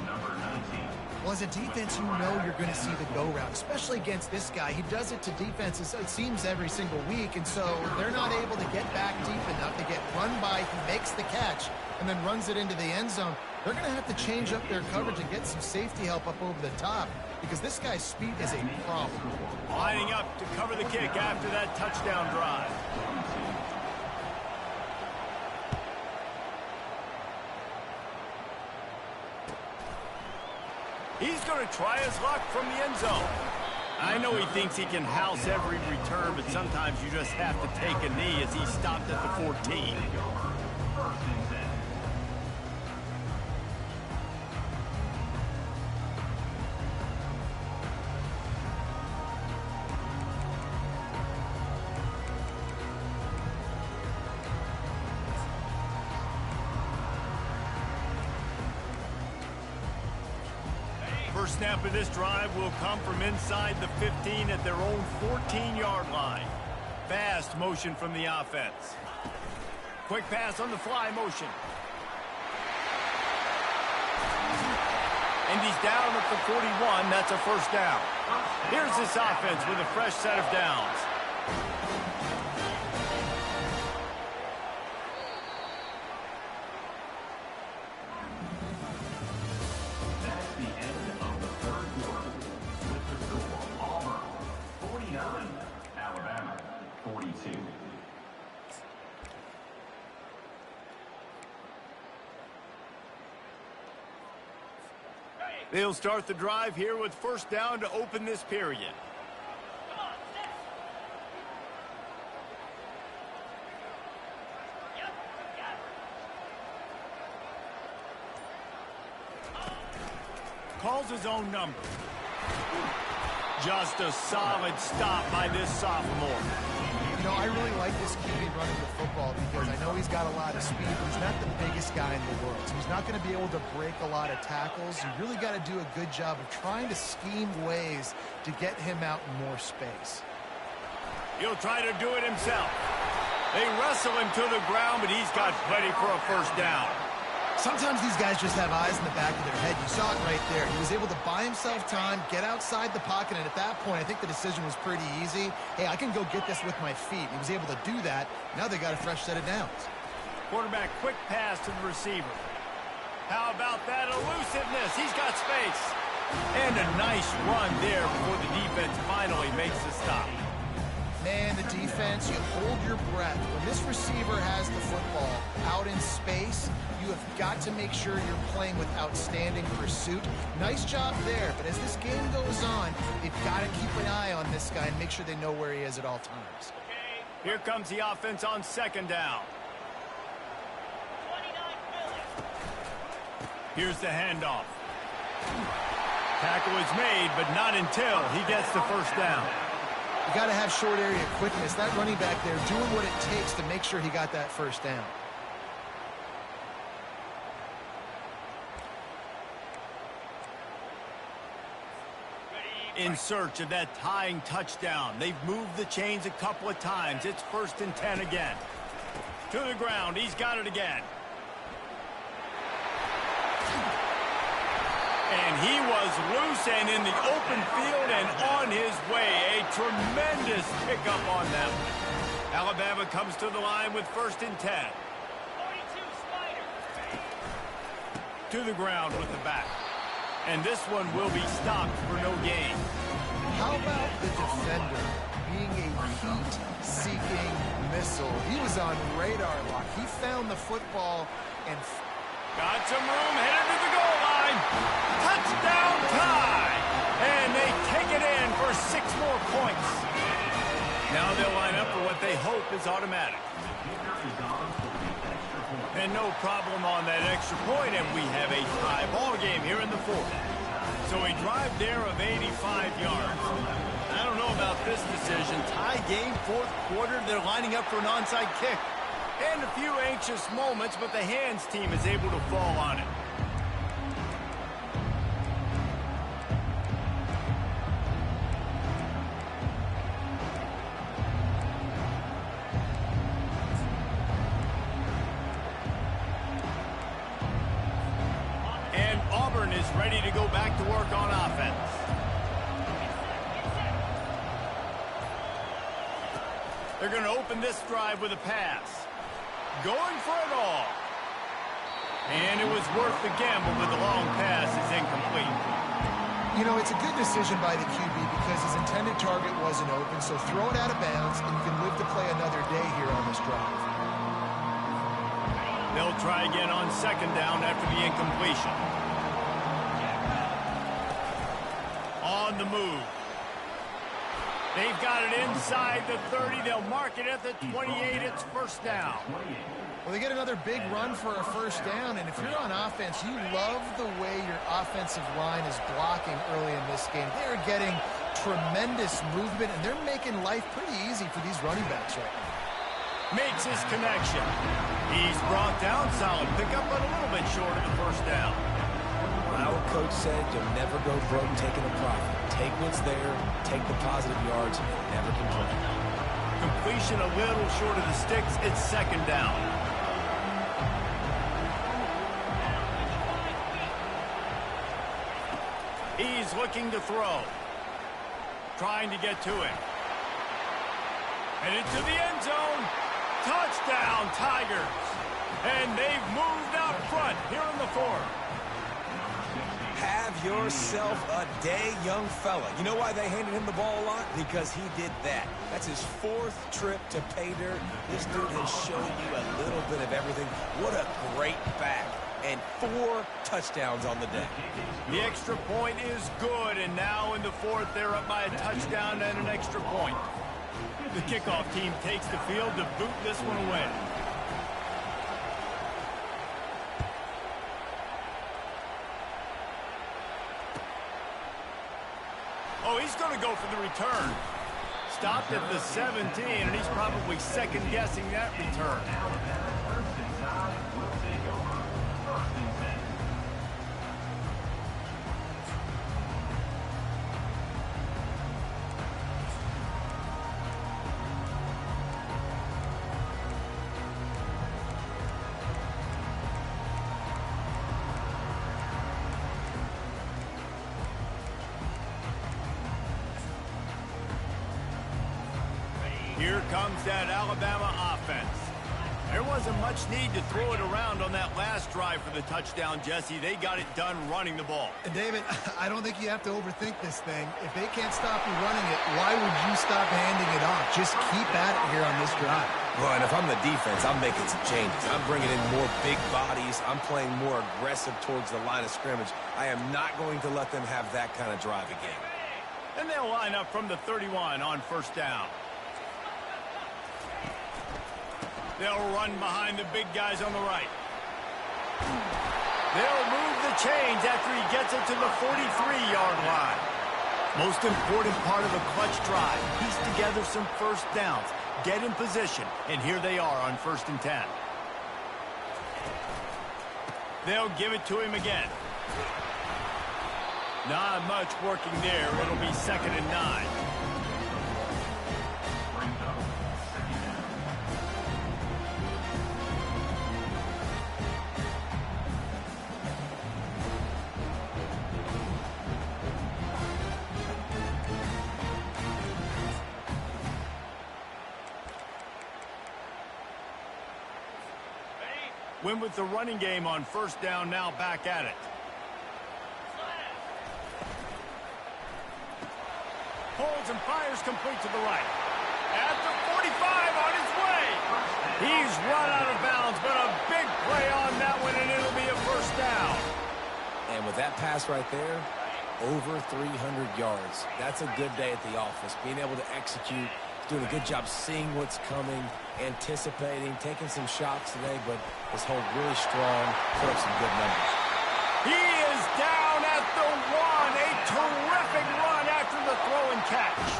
Number 19. Well, as a defense, you know you're going to see the go route, especially against this guy. He does it to defenses, it seems, every single week, and so they're not able to get back deep enough to get run by. He makes the catch and then runs it into the end zone. They're going to have to change up their coverage and get some safety help up over the top because this guy's speed is a problem. Lining up to cover the kick after that touchdown drive. He's going to try his luck from the end zone. I know he thinks he can house every return, but sometimes you just have to take a knee as he stopped at the 14. First and 10. First snap of this drive will come from inside the 15 at their own 14-yard line. Fast motion from the offense. Quick pass on the fly motion. And he's down at the 41. That's a first down. Here's this offense with a fresh set of downs. That's the end of the third quarter. With the score, Auburn 49, Alabama 42. They'll start the drive here with first down to open this period. Calls his own number. Just a solid stop by this sophomore. You know, I really like this QB running the football because I know he's got a lot of speed, but he's not the biggest guy in the world. So he's not going to be able to break a lot of tackles. You really got to do a good job of trying to scheme ways to get him out in more space. He'll try to do it himself. They wrestle him to the ground, but he's got plenty for a first down. Sometimes these guys just have eyes in the back of their head. You saw it right there. He was able to buy himself time, get outside the pocket, and at that point, I think the decision was pretty easy. Hey, I can go get this with my feet. He was able to do that. Now they got a fresh set of downs. Quarterback quick pass to the receiver. How about that elusiveness? He's got space. And a nice run there before the defense finally makes the stop. Man, the defense, you hold your breath. When this receiver has the football out in space, you have got to make sure you're playing with outstanding pursuit. Nice job there, but as this game goes on, they've got to keep an eye on this guy and make sure they know where he is at all times. Here comes the offense on second down. Here's the handoff. Tackle is made, but not until he gets the first down. You got to have short area quickness. That running back there doing what it takes to make sure he got that first down. in search of that tying touchdown. They've moved the chains a couple of times. It's 1st and 10 again. To the ground. He's got it again. And he was loose and in the open field and on his way. A tremendous pickup on them. Alabama comes to the line with 1st and 10. To the ground with the back. And this one will be stopped for no gain. How about the defender being a heat-seeking missile? He was on radar lock. He found the football and got some room, headed to the goal line. Touchdown tie. And they take it in for 6 more points. Now they'll line up for what they hope is automatic. And no problem on that extra point, and we have a tie ball game here in the 4th. So a drive there of 85 yards. I don't know about this decision. Tie game, 4th quarter. They're lining up for an onside kick. And a few anxious moments, but the hands team is able to fall on it. And Auburn is ready to go back to work on offense. They're going to open this drive with a pass. Going for it all. And it was worth the gamble, but the long pass is incomplete. you know, it's a good decision by the QB because his intended target wasn't open, so throw it out of bounds, and you can live to play another day here on this drive. They'll try again on 2nd down after the incompletion. On the move. They've got it inside the 30. They'll mark it at the 28. It's 1st down. Well, they get another big run for a 1st down, and if you're on offense, you love the way your offensive line is blocking early in this game. They're getting tremendous movement, and they're making life pretty easy for these running backs right now. Makes his connection. He's brought down. Solid pickup, but a little bit short of the 1st down. Our coach said you'll never go broke taking a profit. Take what's there, take the positive yards, and never complain. Completion a little short of the sticks. It's 2nd down. He's looking to throw. Trying to get to him. And into the end zone. Touchdown, Tigers. And they've moved out front here in the 4th. Have yourself a day, young fella. You know why they handed him the ball a lot? Because he did that. That's his 4th trip to pay dirt. This dude has shown you a little bit of everything. What a great back. And 4 touchdowns on the day. The extra point is good, and now in the 4th, they're up by a touchdown and an extra point. The kickoff team takes the field to boot this one away. Oh, he's going to go for the return. Stopped at the 17, and he's probably second-guessing that return. Here comes that Alabama offense. There wasn't much need to throw it around on that last drive for the touchdown, Jesse. They got it done running the ball. And David, I don't think you have to overthink this thing. If they can't stop you running it, why would you stop handing it off? Just keep at it here on this drive. Well, and if I'm the defense, I'm making some changes. I'm bringing in more big bodies. I'm playing more aggressive towards the line of scrimmage. I am not going to let them have that kind of drive again. And they'll line up from the 31 on 1st down. They'll run behind the big guys on the right. They'll move the chains after he gets it to the 43-yard line. Most important part of a clutch drive. Piece together some 1st downs. Get in position. And here they are on 1st and 10. They'll give it to him again. Not much working there. It'll be 2nd and 9. Brings up second down. Win with the running game on 1st down, now back at it. Holds and fires complete to the right. At the 45 on his way. He's run out of bounds, but a big play on that one, and it'll be a 1st down. And with that pass right there, over 300 yards. That's a good day at the office. Being able to execute, doing a good job seeing what's coming, anticipating, taking some shots today, but his hold really strong, put up some good numbers. He is down at the 1. A terrific run after the throw and catch.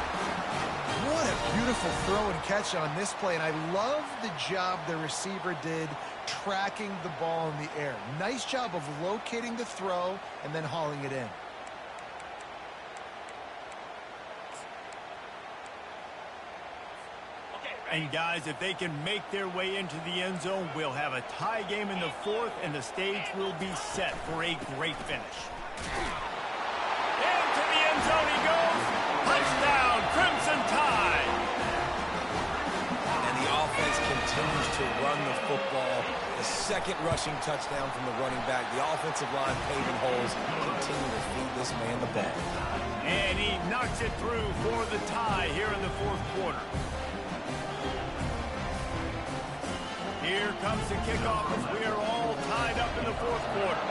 What a beautiful throw and catch on this play, and I love the job the receiver did tracking the ball in the air. Nice job of locating the throw and then hauling it in. And guys, if they can make their way into the end zone, we'll have a tie game in the 4th, and the stage will be set for a great finish. Into the end zone he goes. Touchdown, Crimson Tide. And the offense continues to run the football. The 2nd rushing touchdown from the running back. The offensive line paving holes, continue to feed this man the ball. And he knocks it through for the tie here in the 4th quarter. Here comes the kickoff as we are all tied up in the 4th quarter.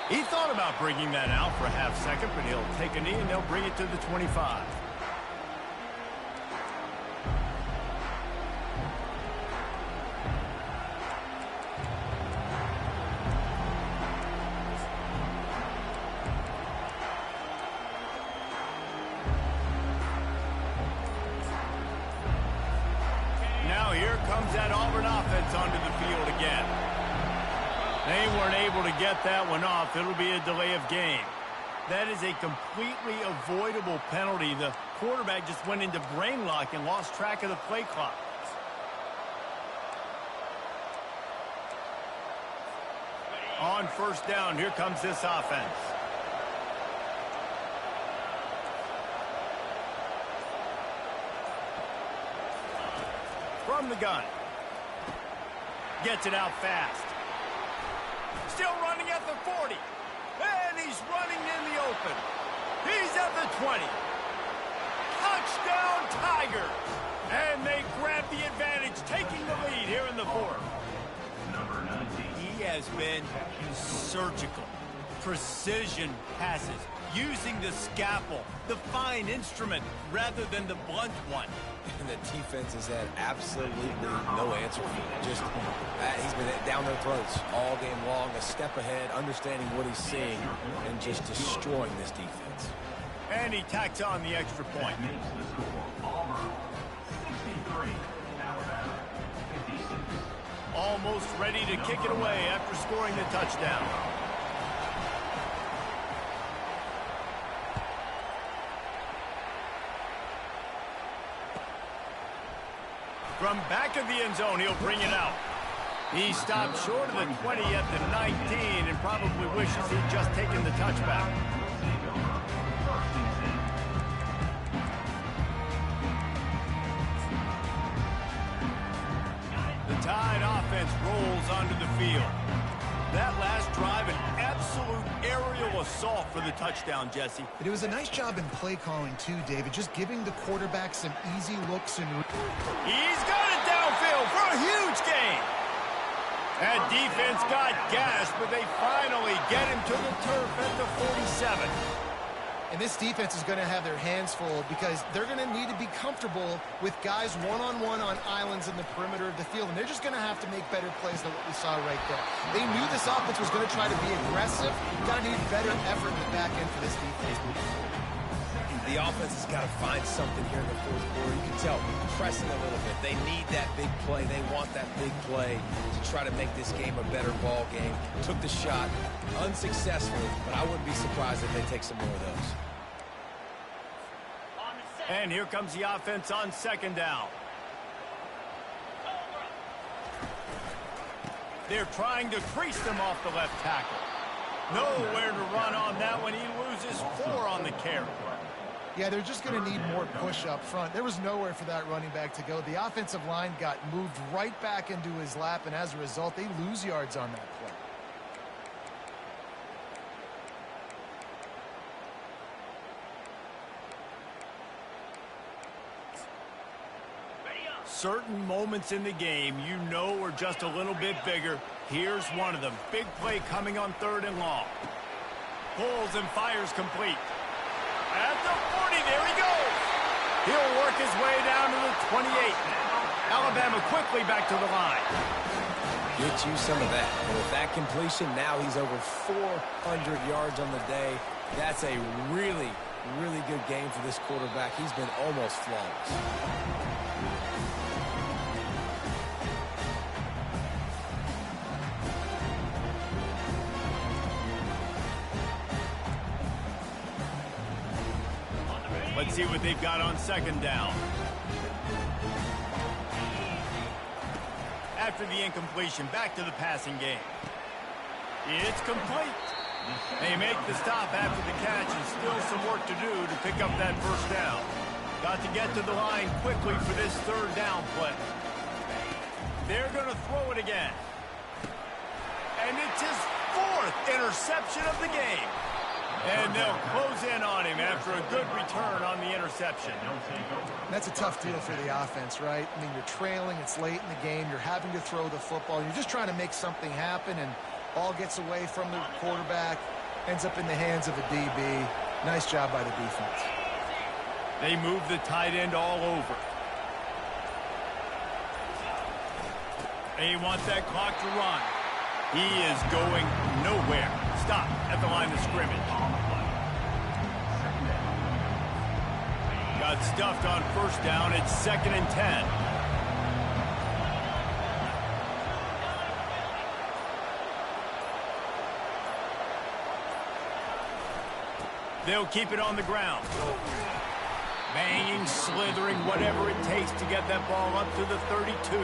He thought about bringing that out for a half second, but he'll take a knee and they'll bring it to the 25. Now here comes that Auburn offense onto the field again. They weren't able to get that one off. It'll be a delay of game. That is a completely avoidable penalty. The quarterback just went into brain lock and lost track of the play clock. On 1st down, here comes this offense. From the gun. Gets it out fast. Still running at the 40. And he's running in the open. He's at the 20. Touchdown, Tigers. And they grab the advantage, taking the lead here in the 4th. Number 19. He has been surgical. Precision passes. Using the scalpel, the fine instrument, rather than the blunt one. And the defense has had absolutely no answer for him. Just, he's been down their throats all game long, a step ahead, understanding what he's seeing, and just destroying this defense. And he tacks on the extra point. Makes the score. Auburn 63. Alabama 56. Almost ready to kick it away after scoring the touchdown. From back of the end zone, he'll bring it out. He stopped short of the 20 at the 19 and probably wishes he'd just taken the touchback. The Tide offense rolls onto the field. That last drive, an absolute aerial assault for the touchdown, Jesse. But it was a nice job in play calling too, David, just giving the quarterback some easy looks and... He's got it downfield for a huge gain. That defense got gassed, but they finally get him to the turf at the 47. And this defense is going to have their hands full because they're going to need to be comfortable with guys one-on-one on islands in the perimeter of the field. And they're just going to have to make better plays than what we saw right there. They knew this offense was going to try to be aggressive. Got to need better effort in the back end for this defense. The offense has got to find something here in the fourth quarter. You can tell, pressing a little bit. They need that big play. They want that big play to try to make this game a better ball game. Took the shot unsuccessfully, but I wouldn't be surprised if they take some more of those. And here comes the offense on second down. They're trying to crease them off the left tackle. Nowhere to run on that one. He loses 4 on the carry. Yeah, they're just going to need more push up front. There was nowhere for that running back to go. The offensive line got moved right back into his lap, and as a result, they lose yards on that play. Certain moments in the game you know are just a little bit bigger. Here's one of them. Big play coming on 3rd and long. Pulls and fires complete. At the 40, there he goes. He'll work his way down to the 28. Alabama quickly back to the line. Get you some of that. And with that completion, now he's over 400 yards on the day. That's a really, really good game for this quarterback. He's been almost flawless. Let's see what they've got on second down. After the incompletion, back to the passing game. It's complete. They make the stop after the catch, and still some work to do to pick up that first down. Got to get to the line quickly for this 3rd down play. They're going to throw it again. And it's his 4th interception of the game. And they'll close in on him after a good return on the interception. That's a tough deal for the offense, right? I mean, you're trailing, it's late in the game, you're having to throw the football, you're just trying to make something happen, and ball gets away from the quarterback, ends up in the hands of a DB. Nice job by the defense. They move the tight end all over. They want that clock to run. He is going nowhere. Stop at the line of scrimmage. Got stuffed on 1st down. It's 2nd and 10. They'll keep it on the ground. Banging, slithering, whatever it takes to get that ball up to the 32.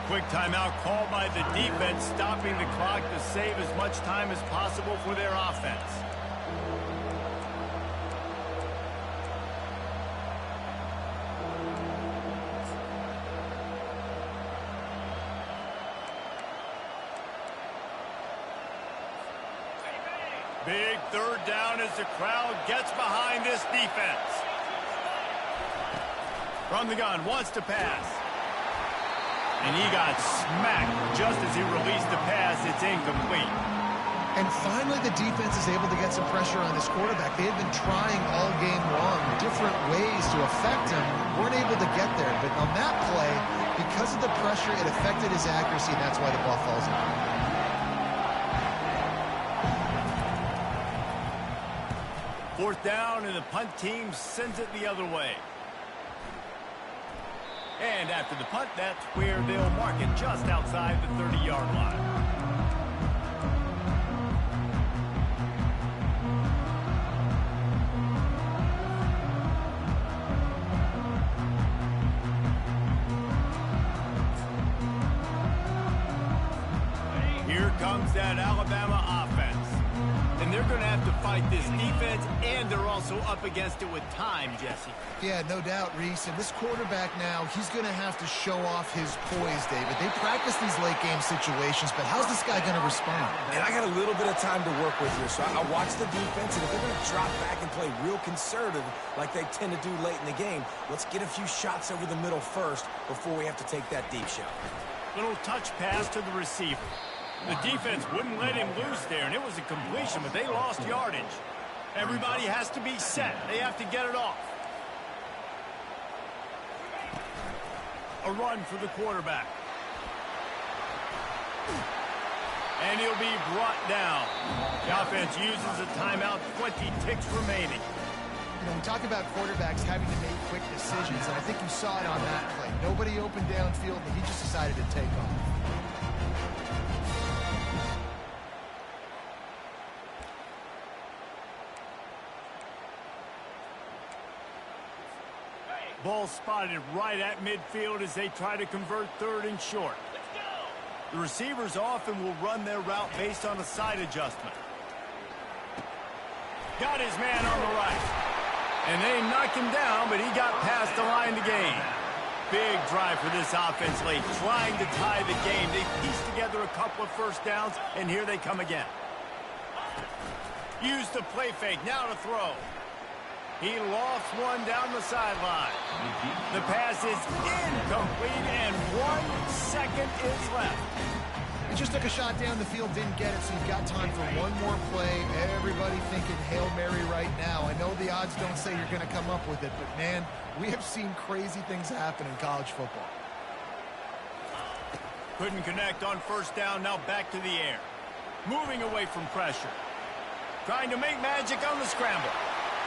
Quick timeout called by the defense, stopping the clock to save as much time as possible for their offense. Big 3rd down as the crowd gets behind this defense. From the gun, wants to pass. And he got smacked just as he released the pass. It's incomplete. And finally, the defense is able to get some pressure on this quarterback. They had been trying all game long, different ways to affect him. Weren't able to get there. But on that play, because of the pressure, it affected his accuracy, and that's why the ball falls in. 4th down, and the punt team sends it the other way. And after the punt, that's where they'll mark it just outside the 30-yard line. Here comes that Alabama offense. And they're going to have to fight this defense, and they're also up against it with time, Jesse. Yeah, no doubt, Reese. And this quarterback now, he's going to have to show off his poise, David. They practice these late-game situations, but how's this guy going to respond? And I got a little bit of time to work with here, so I watch the defense, and if they're going to drop back and play real conservative like they tend to do late in the game, let's get a few shots over the middle first before we have to take that deep shot. Little touch pass to the receiver. The defense wouldn't let him loose there, and it was a completion, but they lost yardage. Everybody has to be set. They have to get it off. A run for the quarterback. And he'll be brought down. The offense uses a timeout, 20 ticks remaining. You know, we talk about quarterbacks having to make quick decisions, and I think you saw it on that play. Nobody open downfield, and he just decided to take off. Ball spotted right at midfield as they try to convert third and short. The receivers often will run their route based on a side adjustment. Got his man on the right. And they knocked him down, but he got past the line to gain. Big drive for this offense late, trying to tie the game. They pieced together a couple of first downs, and here they come again. Use the play fake, now to throw. He lofts one down the sideline. The pass is incomplete, and 1 second is left. He just took a shot down the field, didn't get it, so you've got time for one more play. Everybody thinking Hail Mary right now. I know the odds don't say you're going to come up with it, but, man, we have seen crazy things happen in college football. Couldn't connect on first down, now back to the air. Moving away from pressure. Trying to make magic on the scramble.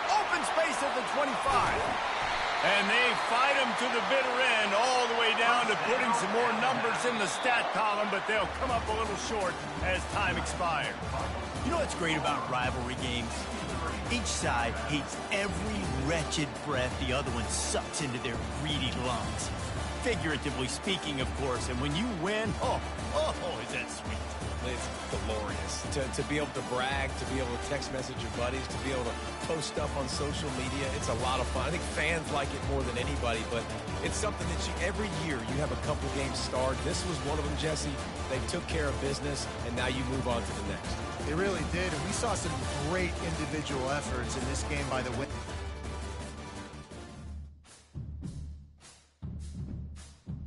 Open space at the 25. And they fight him to the bitter end, all the way down to putting some more numbers in the stat column, but they'll come up a little short as time expires. You know what's great about rivalry games? Each side hates every wretched breath the other one sucks into their greedy lungs. Figuratively speaking, of course, and when you win, oh, is that sweet. It's glorious to be able to brag, to be able to text message your buddies, to be able to post stuff on social media. It's a lot of fun. I think fans like it more than anybody, but it's something that every year you have a couple games start. This was one of them, Jesse. They took care of business, and now you move on to the next. They really did, and we saw some great individual efforts in this game by the way.